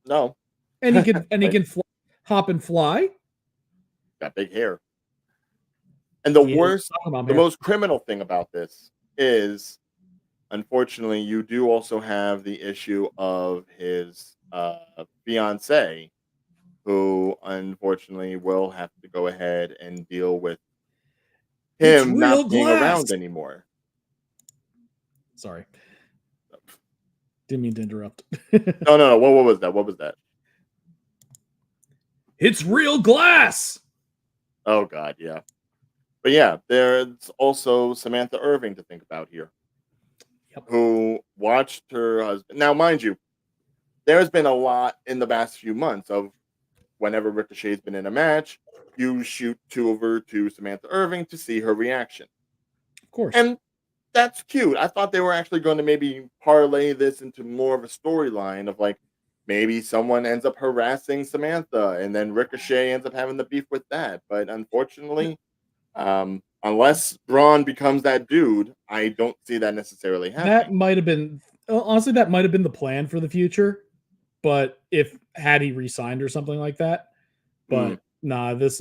Speaker 2: no,
Speaker 3: And he can
Speaker 2: Right.
Speaker 3: hop and fly.
Speaker 2: Got big hair. And the
Speaker 3: Yeah,
Speaker 2: worst,
Speaker 3: talking about
Speaker 2: the
Speaker 3: hair.
Speaker 2: most criminal thing about this is, unfortunately, you do also have the issue of his fiance, who unfortunately will have to go ahead and deal with
Speaker 3: It's
Speaker 2: him
Speaker 3: real
Speaker 2: not being
Speaker 3: glass.
Speaker 2: around anymore.
Speaker 3: Sorry. Didn't mean to interrupt.
Speaker 2: No. What was that? What was that?
Speaker 3: It's real glass.
Speaker 2: Oh God, yeah. But yeah, there's also Samantha Irving to think about here,
Speaker 3: Yep.
Speaker 2: who watched her husband. Now, mind you, there's been a lot in the past few months of whenever Ricochet's been in a match, you shoot over to Samantha Irving to see her reaction.
Speaker 3: Of course.
Speaker 2: And that's cute. I thought they were actually going to maybe parlay this into more of a storyline of like maybe someone ends up harassing Samantha and then Ricochet ends up having the beef with that. But unfortunately, unless Braun becomes that dude, I don't see that necessarily happening.
Speaker 3: That might have been honestly that might have been the plan for the future, but if had he resigned or something like that. But nah, this.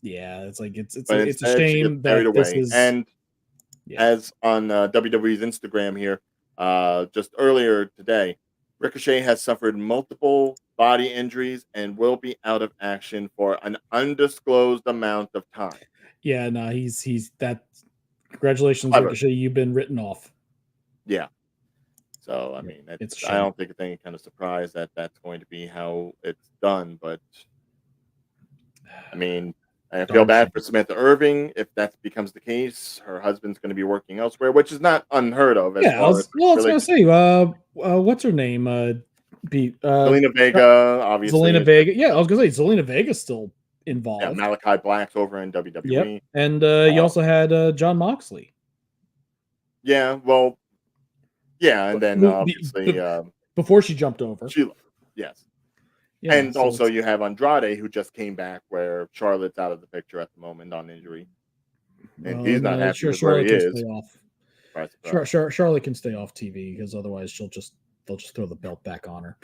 Speaker 3: Yeah, it's like it's
Speaker 2: But
Speaker 3: a
Speaker 2: instead, she gets
Speaker 3: shame
Speaker 2: carried
Speaker 3: that this
Speaker 2: away.
Speaker 3: is.
Speaker 2: And
Speaker 3: Yeah.
Speaker 2: as on WWE's Instagram here, just earlier today, Ricochet has suffered multiple body injuries and will be out of action for an undisclosed amount of time.
Speaker 3: Yeah, no, he's that. Congratulations,
Speaker 2: Clever.
Speaker 3: Ricochet. You've been written off.
Speaker 2: Yeah. So I
Speaker 3: Yeah,
Speaker 2: mean,
Speaker 3: it's a
Speaker 2: I
Speaker 3: shame.
Speaker 2: don't think it's any kind of surprise that that's going to be how it's done. But I mean, I feel
Speaker 3: Darn
Speaker 2: bad
Speaker 3: shame.
Speaker 2: for Samantha Irving if that becomes the case. Her husband's going to be working elsewhere, which is not unheard of. As
Speaker 3: Yeah,
Speaker 2: far as
Speaker 3: I was
Speaker 2: really,
Speaker 3: gonna say, what's her name?
Speaker 2: Zelina Vega, obviously,
Speaker 3: Zelina
Speaker 2: is
Speaker 3: Vega. Yeah, I was gonna say Zelina Vega's still involved.
Speaker 2: Malachi Black's over in WWE.
Speaker 3: Yep, and you also had John Moxley.
Speaker 2: Yeah, well, yeah, and then obviously
Speaker 3: before she jumped over.
Speaker 2: Yes.
Speaker 3: Yeah,
Speaker 2: and
Speaker 3: so
Speaker 2: also you have Andrade, who just came back, where Charlotte's out of the picture at the moment on injury, and he's not happy with where he is.
Speaker 3: Stay off.
Speaker 2: Surprise, surprise.
Speaker 3: Charlotte can stay off TV because otherwise they'll just throw the belt back on her.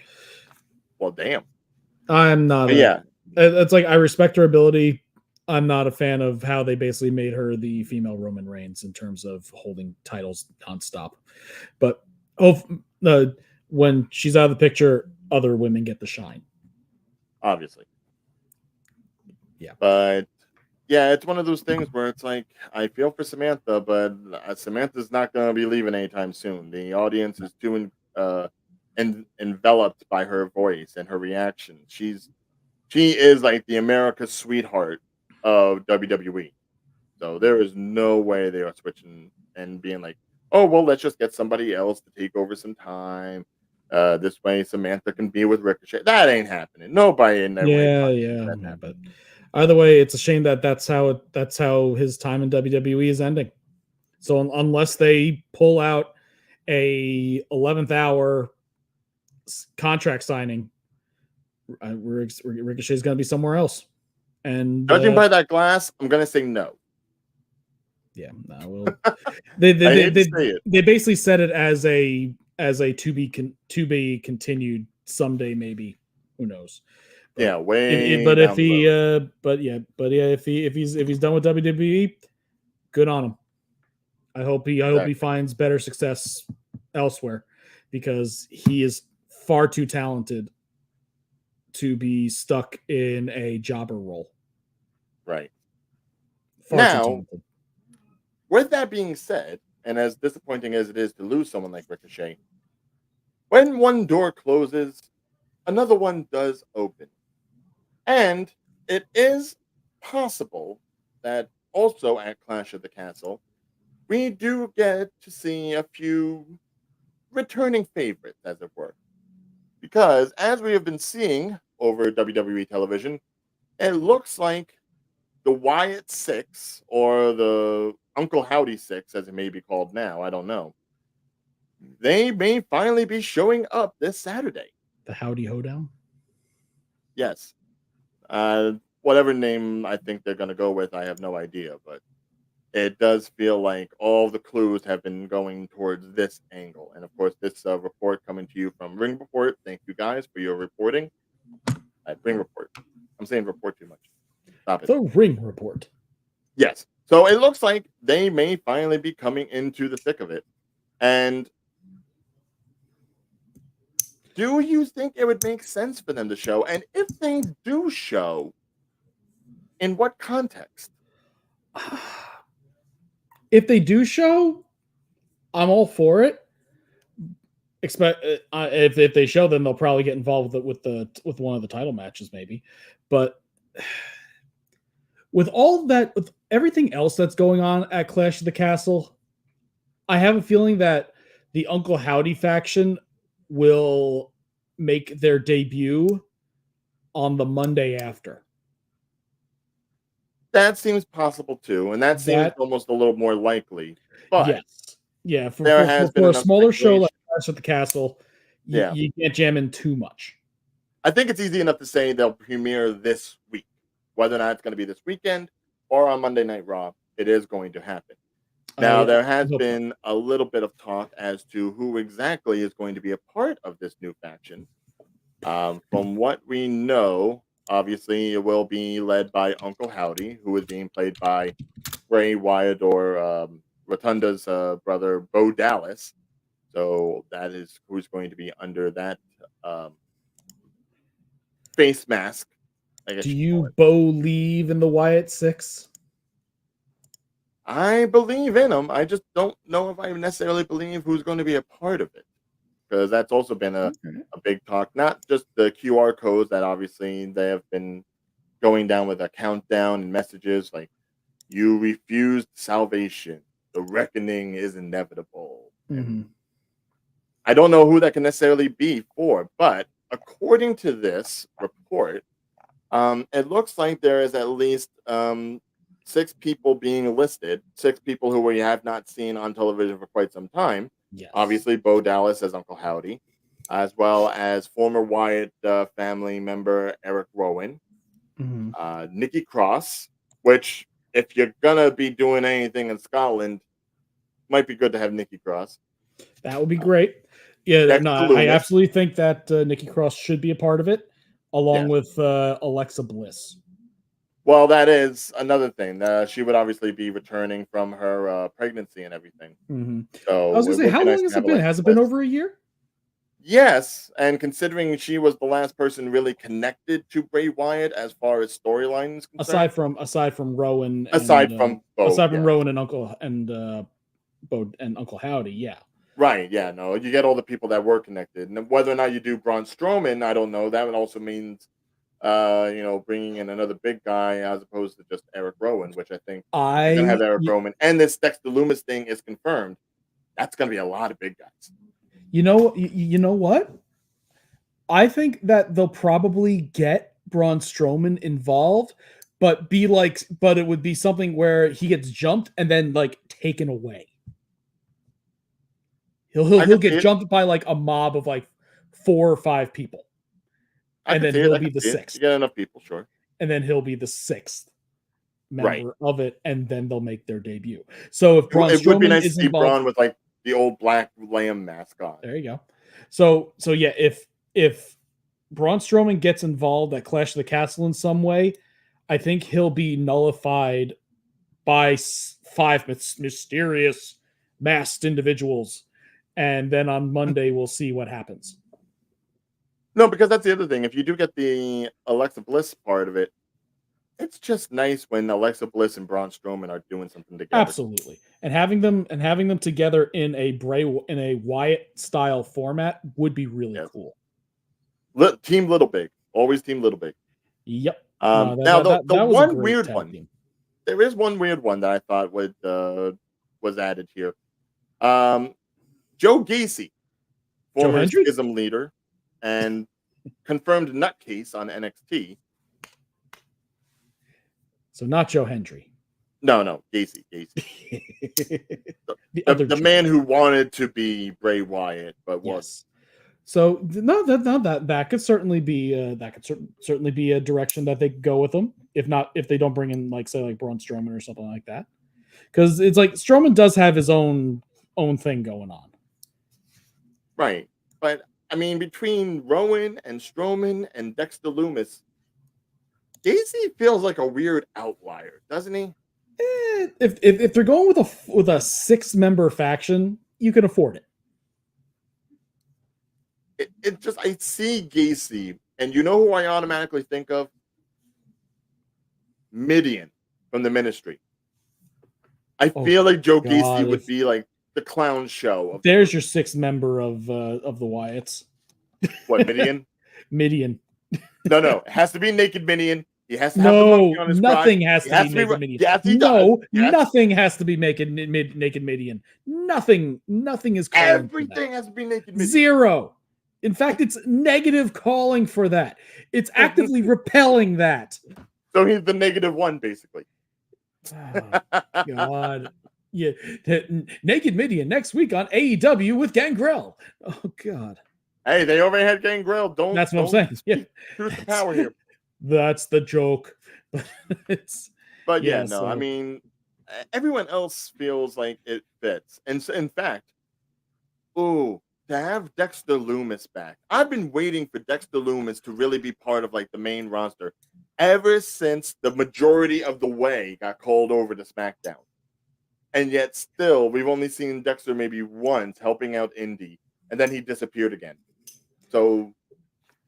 Speaker 2: Well, damn.
Speaker 3: I'm not. It's like I respect her ability. I'm not a fan of how they basically made her the female Roman Reigns in terms of holding titles nonstop. But when she's out of the picture, other women get the shine.
Speaker 2: Obviously.
Speaker 3: Yeah.
Speaker 2: But yeah, it's one of those things where it's like I feel for Samantha, but Samantha's not going to be leaving anytime soon. The audience is too enveloped by her voice and her reaction. She is like the America's sweetheart of WWE. So there is no way they are switching and being like, oh, well, let's just get somebody else to take over some time. This way Samantha can be with Ricochet. That ain't happening. Nobody in their
Speaker 3: Yeah. But either way, it's a shame that that's how his time in WWE is ending. So unless they pull out a 11th hour contract signing, Ricochet's going to be somewhere else. And
Speaker 2: judging by that glass, I'm going to say no.
Speaker 3: Yeah, no. Well, they basically said it as a to be continued someday, maybe. Who knows? But
Speaker 2: yeah, way.
Speaker 3: But if he, if he's done with WWE, good on him. I hope he finds better success elsewhere, because he is far too talented to be stuck in a jobber role.
Speaker 2: Right.
Speaker 3: Far too talented.
Speaker 2: With that being said, and as disappointing as it is to lose someone like Ricochet, when one door closes, another one does open. And it is possible that also at Clash of the Castle, we do get to see a few returning favorites, as it were. Because as we have been seeing over WWE television, it looks like the Wyatt Six, or the Uncle Howdy Six, as it may be called now, I don't know. They may finally be showing up this Saturday.
Speaker 3: The Howdy Hoedown?
Speaker 2: Yes. Whatever name I think they're going to go with, I have no idea, but it does feel like all the clues have been going towards this angle. And of course, this report coming to you from Ring Report. Thank you guys for your reporting. Ring Report. I'm saying report too much. Stop it.
Speaker 3: The Ring Report.
Speaker 2: Yes. So it looks like they may finally be coming into the thick of it. And do you think it would make sense for them to show? And if they do show, in what context?
Speaker 3: If they do show, I'm all for it. Expect if they show, then they'll probably get involved with one of the title matches, maybe. But with all that, with everything else that's going on at Clash of the Castle, I have a feeling that the Uncle Howdy faction will make their debut on the Monday after.
Speaker 2: That seems possible too, and that seems almost a little more likely. But
Speaker 3: yes, yeah, for a smaller show like Clash of the Castle, you can't jam in too much.
Speaker 2: I think it's easy enough to say they'll premiere this week. Whether or not it's going to be this weekend or on Monday Night Raw, it is going to happen. Now, there has been a little bit of talk as to who exactly is going to be a part of this new faction. From what we know, obviously, it will be led by Uncle Howdy, who is being played by Bray Wyatt or Rotunda's brother, Bo Dallas. So that is who's going to be under that face mask.
Speaker 3: Do you believe in the Wyatt Six?
Speaker 2: I believe in them. I just don't know if I necessarily believe who's going to be a part of it. Because that's also been a big talk. Not just the QR codes that obviously they have been going down with a countdown and messages like, you refused salvation. The reckoning is inevitable.
Speaker 3: Mm-hmm.
Speaker 2: I don't know who that can necessarily be for, but according to this report, it looks like there is at least 6 people being listed, 6 people who we have not seen on television for quite some time.
Speaker 3: Yes.
Speaker 2: Obviously, Bo Dallas as Uncle Howdy, as well as former Wyatt family member Eric Rowan, Nikki Cross, which, if you're going to be doing anything in Scotland, might be good to have Nikki Cross.
Speaker 3: That would be great. Yeah, no, I absolutely think that Nikki Cross should be a part of it, along with Alexa Bliss.
Speaker 2: Well, that is another thing. She would obviously be returning from her pregnancy and everything.
Speaker 3: Mm-hmm.
Speaker 2: So
Speaker 3: I was going to say, how long has it been? Has it been over a year?
Speaker 2: Yes, and considering she was the last person really connected to Bray Wyatt as far as storylines concerned,
Speaker 3: aside from Rowan,
Speaker 2: Rowan
Speaker 3: and Bo and Uncle Howdy, yeah.
Speaker 2: Right, yeah, no, you get all the people that were connected, and whether or not you do Braun Strowman, I don't know. That would also means, bringing in another big guy as opposed to just Eric Rowan, which I think you're gonna have Eric Rowan, and this Dexter Lumis thing is confirmed. That's gonna be a lot of big guys.
Speaker 3: You know what? I think that they'll probably get Braun Strowman involved, but it would be something where he gets jumped and then taken away. He'll get jumped by a mob of 4 or 5 people. And then he'll be the 6th.
Speaker 2: You get enough people, sure.
Speaker 3: And then he'll be the 6th member of it, and then they'll make their debut. So if Braun Strowman would be nice to see Braun
Speaker 2: with the old black lamb mask on.
Speaker 3: There you go. So yeah, if Braun Strowman gets involved at Clash of the Castle in some way, I think he'll be nullified by 5 mysterious masked individuals. And then on Monday, we'll see what happens.
Speaker 2: No, because that's the other thing. If you do get the Alexa Bliss part of it, it's just nice when Alexa Bliss and Braun Strowman are doing something together.
Speaker 3: Absolutely, and having them together in a Wyatt style format would be really cool.
Speaker 2: Team Little Big, always Team Little Big.
Speaker 3: Yep.
Speaker 2: Now the one weird one. Team. There is one weird one that I thought was added here. Joe Gacy, former Schism leader and confirmed nutcase on NXT.
Speaker 3: So not Joe Hendry.
Speaker 2: No, Gacy. the man who wanted to be Bray Wyatt, but was.
Speaker 3: So that could certainly be certainly be a direction that they could go with them. If they don't bring in like say like Braun Strowman or something like that, because it's like Strowman does have his own thing going on.
Speaker 2: Right. But I mean, between Rowan and Strowman and Dexter Loomis, Gacy feels like a weird outlier, doesn't he?
Speaker 3: If they're going with a 6-member faction, you can afford it.
Speaker 2: It just I see Gacy, and you know who I automatically think of? Midian from the Ministry. I feel like Joe Gacy would be like the clown show.
Speaker 3: There's your 6th member of the Wyatts.
Speaker 2: What, Midian?
Speaker 3: Midian.
Speaker 2: No. It has to be Naked Midian. He has to have the monkey on his
Speaker 3: nothing
Speaker 2: crotch.
Speaker 3: has to be Naked Midian.
Speaker 2: Yes, he does. Yes.
Speaker 3: Nothing has to be Naked Midian. Nothing is calling.
Speaker 2: Everything has to be Naked Midian.
Speaker 3: 0. In fact, it's negative calling for that. It's actively repelling that.
Speaker 2: So he's the -1, basically.
Speaker 3: Oh, God. Yeah. Naked Midian next week on AEW with Gangrel. Oh, God.
Speaker 2: Hey, they already had Gangrel.
Speaker 3: That's what I'm saying. Yeah.
Speaker 2: Truth to power here.
Speaker 3: That's the joke.
Speaker 2: But yeah, no, so. I mean, everyone else feels like it fits. And so, in fact, to have Dexter Loomis back. I've been waiting for Dexter Loomis to really be part of like the main roster ever since the majority of the way got called over to SmackDown. And yet still, we've only seen Dexter maybe once helping out Indy, and then he disappeared again. So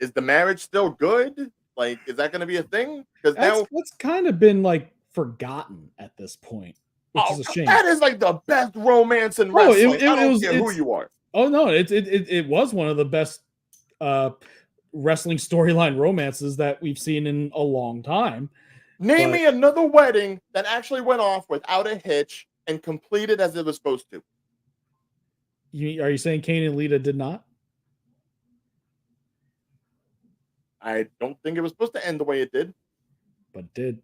Speaker 2: is the marriage still good? Like, is that going to be a thing? Because now
Speaker 3: it's kind of been like forgotten at this point, which is a shame.
Speaker 2: That is like the best romance in wrestling. I don't care who you are.
Speaker 3: Oh no, it was one of the best wrestling storyline romances that we've seen in a long time.
Speaker 2: Name me another wedding that actually went off without a hitch and completed as it was supposed to.
Speaker 3: Are you saying Kane and Lita did not?
Speaker 2: I don't think it was supposed to end the way it did.
Speaker 3: But it did.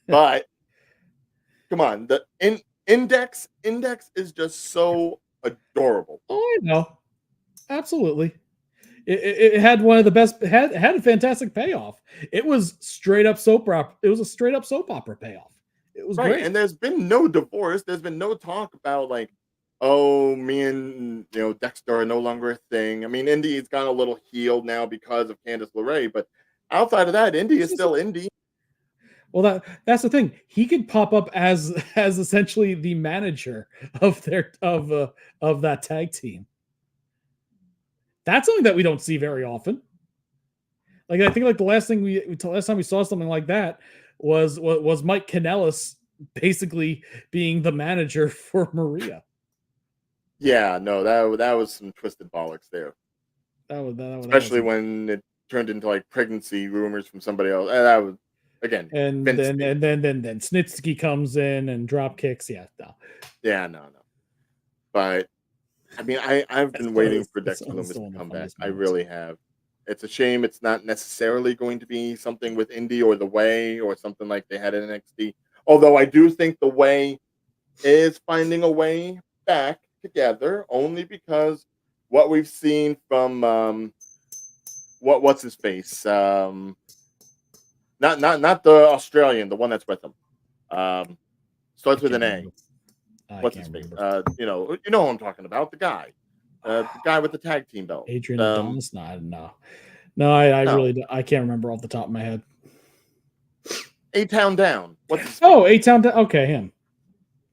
Speaker 2: But come on, the Index is just so adorable.
Speaker 3: Oh, I know. Absolutely. It had one of the best, had a fantastic payoff. It was straight up soap opera. It was a straight up soap opera payoff. It was great.
Speaker 2: And there's been no divorce. There's been no talk about like, oh, me and Dexter are no longer a thing. I mean, Indy's gone a little healed now because of Candice LeRae, but outside of that, Indy is still Indy.
Speaker 3: Well, that's the thing. He could pop up as essentially the manager of that tag team. That's something that we don't see very often. Like I think like the last time we saw something like that was Mike Kanellis basically being the manager for Maria.
Speaker 2: Yeah, no, that was some twisted bollocks there. Especially when it turned into like pregnancy rumors from somebody else. That was again.
Speaker 3: And then Snitsky comes in and drop kicks. Yeah, no.
Speaker 2: Yeah, no. But I mean, I've been waiting for Dexter Loomis to come back. I really have. It's a shame it's not necessarily going to be something with Indy or The Way or something like they had in NXT. Although I do think The Way is finding a way back together only because what we've seen from what's his face? Not the Australian, the one that's with him. Starts with an A. What's his face? You know who I'm talking about. The guy with the tag team belt.
Speaker 3: Adrian Adonis? No, I really I can't remember off the top of my head.
Speaker 2: A-Town Down. What's his
Speaker 3: face? A-Town Down. Okay, him.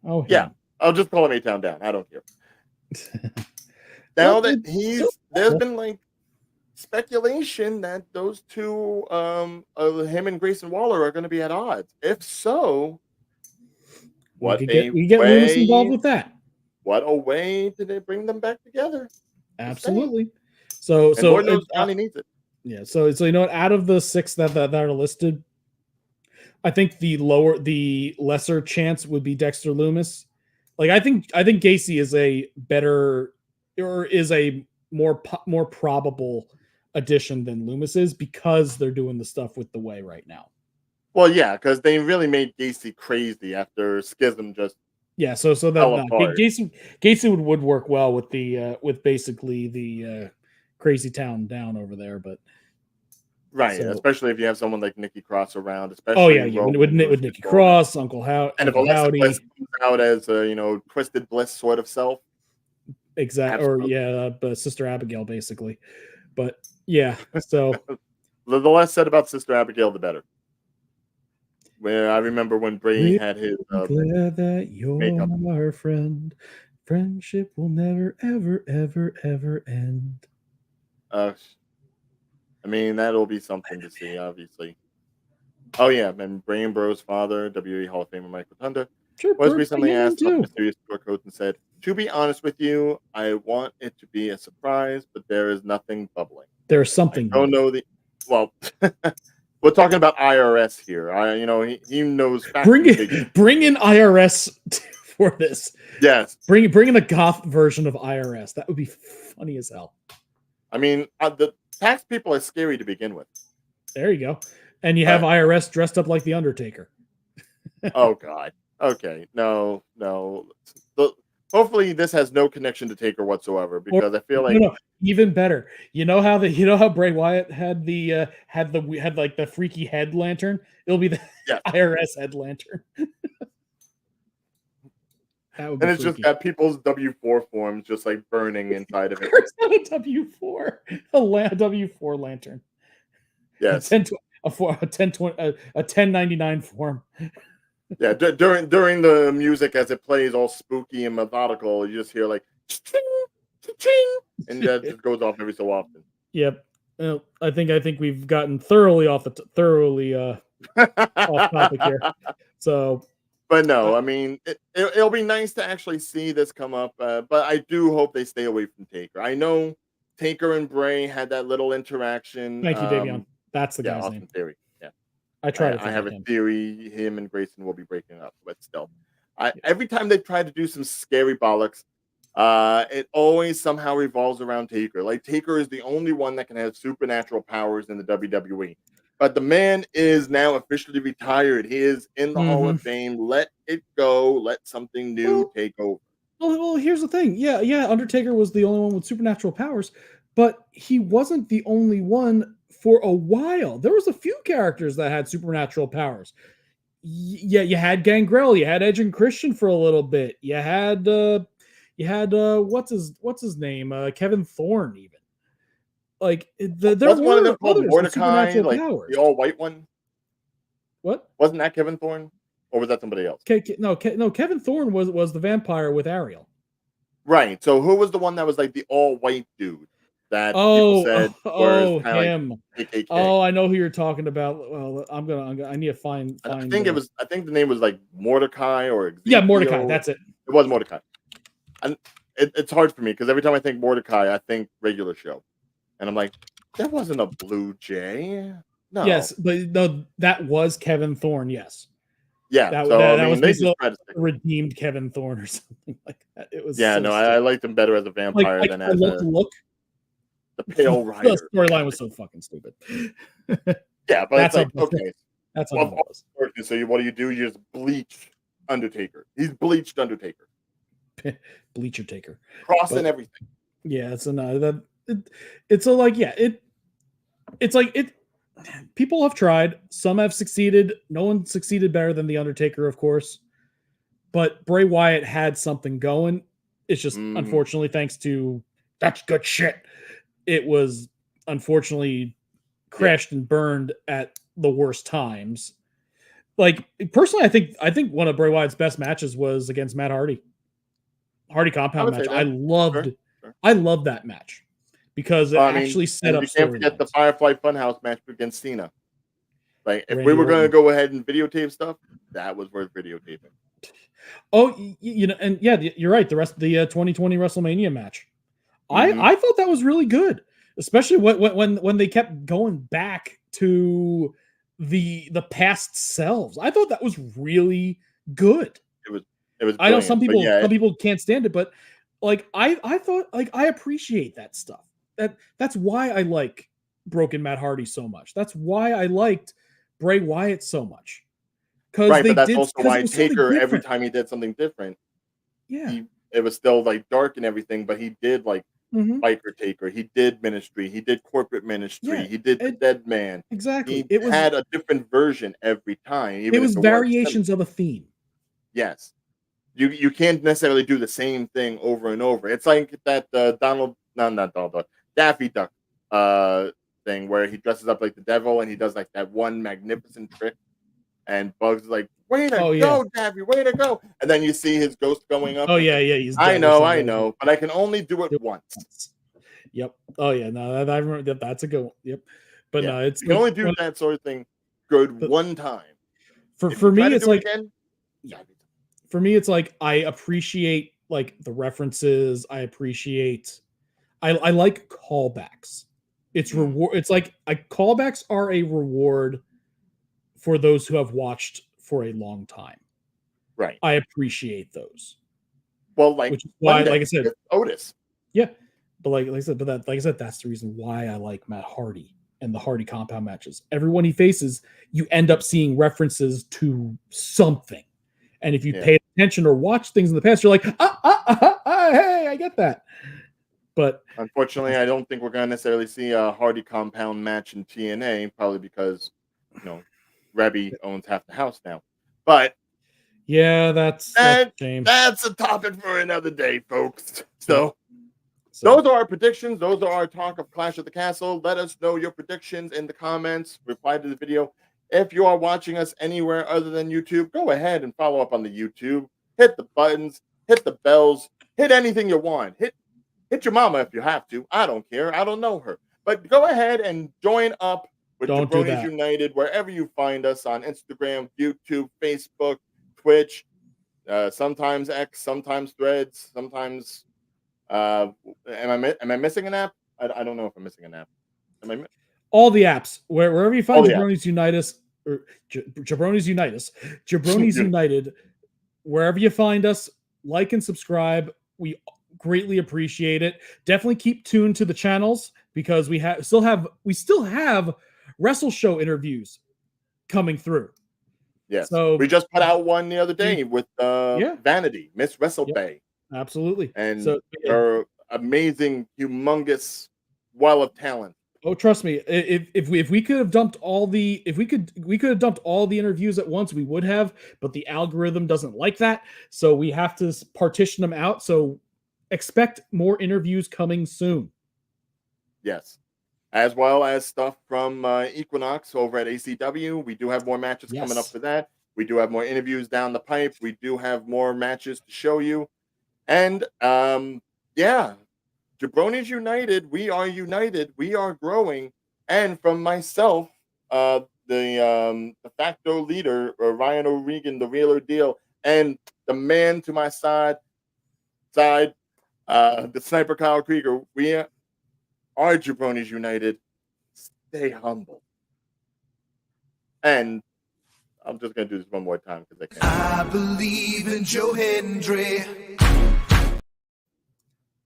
Speaker 3: Oh,
Speaker 2: yeah. I'll just call him A-Town Down. I don't care. Now that there's been like speculation that those two, him and Grayson Waller, are going to be at odds. If so, we get Loomis involved with that. What a way did they bring them back together?
Speaker 3: Absolutely. So
Speaker 2: Lord knows Johnny needs it.
Speaker 3: Yeah. So you know what? Out of the 6 that are listed, I think the lesser chance would be Dexter Loomis. Like I think Gacy is a better or is a more probable addition than Loomis is because they're doing the stuff with The Way right now.
Speaker 2: Well, yeah, because they really made Gacy crazy after Schism just
Speaker 3: so that Gacy would work well with the with basically the crazy town down over there. But
Speaker 2: right,
Speaker 3: so,
Speaker 2: especially if you have someone like Nikki Cross around,
Speaker 3: oh
Speaker 2: especially
Speaker 3: yeah, with Nikki Cross, Uncle
Speaker 2: and if
Speaker 3: Uncle
Speaker 2: Alexa
Speaker 3: Howdy,
Speaker 2: Bliss comes out as a Twisted Bliss sort of self,
Speaker 3: exactly, or but Sister Abigail basically. But yeah, so
Speaker 2: the less said about Sister Abigail, the better. Where I remember when Bray had his
Speaker 3: glad that you're
Speaker 2: makeup.
Speaker 3: our friend. Friendship will never, ever, ever, ever end.
Speaker 2: I mean, that'll be something to see, obviously. Oh yeah, and Bray and Bro's father, WWE Hall of Famer Mike Rotunda,
Speaker 3: Sure,
Speaker 2: was
Speaker 3: bring
Speaker 2: recently
Speaker 3: him in
Speaker 2: asked about the
Speaker 3: too.
Speaker 2: mysterious store code and said, "To be honest with you, I want it to be a surprise, but there is nothing bubbling.
Speaker 3: There's
Speaker 2: I
Speaker 3: something.
Speaker 2: don't know the well." We're talking about IRS here. He knows
Speaker 3: Bring
Speaker 2: facts and figures.
Speaker 3: in IRS for this.
Speaker 2: Yes,
Speaker 3: bring in the goth version of IRS. That would be funny as hell.
Speaker 2: I mean the tax people are scary to begin with.
Speaker 3: There you go. And you have IRS dressed up like the Undertaker.
Speaker 2: Oh God. Okay. No. Hopefully this has no connection to Taker whatsoever, because I feel like
Speaker 3: even better. You know how Bray Wyatt had the like the freaky head lantern? It'll be the IRS head lantern.
Speaker 2: That would be and it's freaky. Just got people's W4 forms just like burning inside of it.
Speaker 3: It's not a W4, a W4 lantern.
Speaker 2: Yes,
Speaker 3: a 1099 form.
Speaker 2: Yeah, during the music as it plays all spooky and methodical, you just hear like ching, ching, and that just goes off every so often.
Speaker 3: Yep. Well, I think we've gotten thoroughly off topic here. So,
Speaker 2: but no, I mean it'll be nice to actually see this come up. But I do hope they stay away from Taker. I know Taker and Bray had that little interaction.
Speaker 3: Thank you, Davion. That's the guy's name.
Speaker 2: Theory. Yeah,
Speaker 3: I
Speaker 2: have a theory. Him and Grayson will be breaking up, but still, every time they try to do some scary bollocks, it always somehow revolves around Taker. Like Taker is the only one that can have supernatural powers in the WWE. But the man is now officially retired. He is in the Hall of Fame. Let it go. Let something new take over.
Speaker 3: Well, here's the thing. Yeah, Undertaker was the only one with supernatural powers, but he wasn't the only one for a while. There was a few characters that had supernatural powers. Yeah, you had Gangrel, you had Edge and Christian for a little bit. You had what's his name? Kevin Thorne even. Like there
Speaker 2: was one of them called
Speaker 3: Mordecai,
Speaker 2: like powers. The all white one.
Speaker 3: What?
Speaker 2: Wasn't that Kevin Thorne, or was that somebody else?
Speaker 3: No. Kevin Thorne was the vampire with Ariel.
Speaker 2: Right. So who was the one that was like the all white dude that people said was
Speaker 3: him?
Speaker 2: Like KKK?
Speaker 3: Oh, I know who you're talking about. Well, I need to find.
Speaker 2: I think the name was like Mordecai or Ezekiel.
Speaker 3: Yeah, Mordecai. That's it.
Speaker 2: It was Mordecai. And it's hard for me because every time I think Mordecai, I think regular show. And I'm like, that wasn't a Blue Jay. No.
Speaker 3: Yes, but no, that was Kevin Thorne. Yes.
Speaker 2: Yeah.
Speaker 3: That was basically redeemed Kevin Thorne or something like that. It was.
Speaker 2: Yeah. So I liked him better as a vampire than as
Speaker 3: look.
Speaker 2: The Pale Rider.
Speaker 3: The storyline was so fucking stupid.
Speaker 2: Yeah, but it's like okay.
Speaker 3: That's
Speaker 2: what it was. So what do? You just bleach Undertaker. He's bleached Undertaker.
Speaker 3: Bleacher Taker.
Speaker 2: Cross and everything.
Speaker 3: Yeah, it's people have tried, some have succeeded, no one succeeded better than the Undertaker, of course, but Bray Wyatt had something going. It's just unfortunately, thanks to that's good shit, it was unfortunately crashed and burned at the worst times. Like personally, I think one of Bray Wyatt's best matches was against Matt Hardy compound match. I loved that match because it actually set up.
Speaker 2: You can't forget the Firefly Funhouse match against Cena. Like if we were going to go ahead and videotape stuff, that was worth videotaping.
Speaker 3: Oh, and yeah, you're right. The rest of the 2020 WrestleMania match, I thought that was really good, especially when they kept going back to the past selves. I thought that was really good. It was. I know some people can't stand it, but like I thought, like I appreciate that stuff. That's why I like Broken Matt Hardy so much. That's why I liked Bray Wyatt so much.
Speaker 2: Right, but that's also why Taker, every time he did something different, it was still like dark and everything, but he did like Biker Taker. He did Ministry. He did Corporate Ministry.
Speaker 3: Yeah,
Speaker 2: He did The Dead Man.
Speaker 3: exactly.
Speaker 2: He had a different version every time,
Speaker 3: It
Speaker 2: even if
Speaker 3: was
Speaker 2: it was
Speaker 3: variations of a theme.
Speaker 2: Yes. You can't necessarily do the same thing over and over. It's like that not Donald, Daffy Duck thing where he dresses up like the devil and he does like that one magnificent trick, and Bugs is like, "Way to
Speaker 3: Oh, yeah.
Speaker 2: go, Daffy! Way to go!" And then you see his ghost going up.
Speaker 3: Oh, yeah, yeah, he's
Speaker 2: I
Speaker 3: dead or
Speaker 2: know,
Speaker 3: something.
Speaker 2: but I can only do it once.
Speaker 3: Yep. Oh, yeah, no, I remember that. That's a good one. Yep. But
Speaker 2: Yeah,
Speaker 3: no, it's
Speaker 2: you can
Speaker 3: like
Speaker 2: only do that sort of thing good
Speaker 3: the
Speaker 2: one time. If
Speaker 3: for
Speaker 2: you try
Speaker 3: me,
Speaker 2: to
Speaker 3: it's
Speaker 2: do it
Speaker 3: like
Speaker 2: again,
Speaker 3: for me, it's like I appreciate like the references. I appreciate I like callbacks. It's reward. It's like callbacks are a reward for those who have watched for a long time.
Speaker 2: right.
Speaker 3: I appreciate those.
Speaker 2: Well, like
Speaker 3: Which is why,
Speaker 2: Monday
Speaker 3: like I said,
Speaker 2: with Otis.
Speaker 3: yeah. But like I said, that's the reason why I like Matt Hardy and the Hardy compound matches. Everyone he faces, you end up seeing references to something. And if you pay attention or watch things in the past, you're like, hey, I get that. But
Speaker 2: unfortunately, I don't think we're going to necessarily see a Hardy compound match in TNA, probably because, Rebby owns half the house now. But
Speaker 3: yeah, that's a shame.
Speaker 2: That's a topic for another day, folks. So those are our predictions. Those are our talk of Clash at the Castle. Let us know your predictions in the comments. Reply to the video. If you are watching us anywhere other than YouTube, go ahead and follow up on the YouTube. Hit the buttons. Hit the bells. Hit anything you want. Hit your mama if you have to. I don't care. I don't know her. But go ahead and join up with Jabronis United wherever you find us on Instagram, YouTube, Facebook, Twitch, sometimes X, sometimes Threads, sometimes. Am I missing an app? I don't know if I'm missing an app.
Speaker 3: All the apps wherever you find Jabronis Unitas or Jabronis Unitas, Jabronis United, wherever you find us, like and subscribe. We greatly appreciate it. Definitely keep tuned to the channels because we still have Wrestle Show interviews coming through.
Speaker 2: Yes. So we just put out one the other day with Vanity, Miss Wrestle Bay.
Speaker 3: Absolutely.
Speaker 2: And her amazing, humongous well of talent.
Speaker 3: Oh, trust me, if we could have dumped all the we could have dumped all the interviews at once, we would have, but the algorithm doesn't like that. So we have to partition them out. So expect more interviews coming soon.
Speaker 2: Yes. As well as stuff from Equinox over at ACW. We do have more matches coming up for that. We do have more interviews down the pipe. We do have more matches to show you. And Jabronis United, we are united, we are growing. And from myself, the de facto leader, Ryan O'Regan, the realer deal, and the man to my side, the sniper Kyle Krieger, we are Jabronis United. Stay humble. And I'm just going to do this one more time because I can't.
Speaker 1: I believe in Joe Hendry.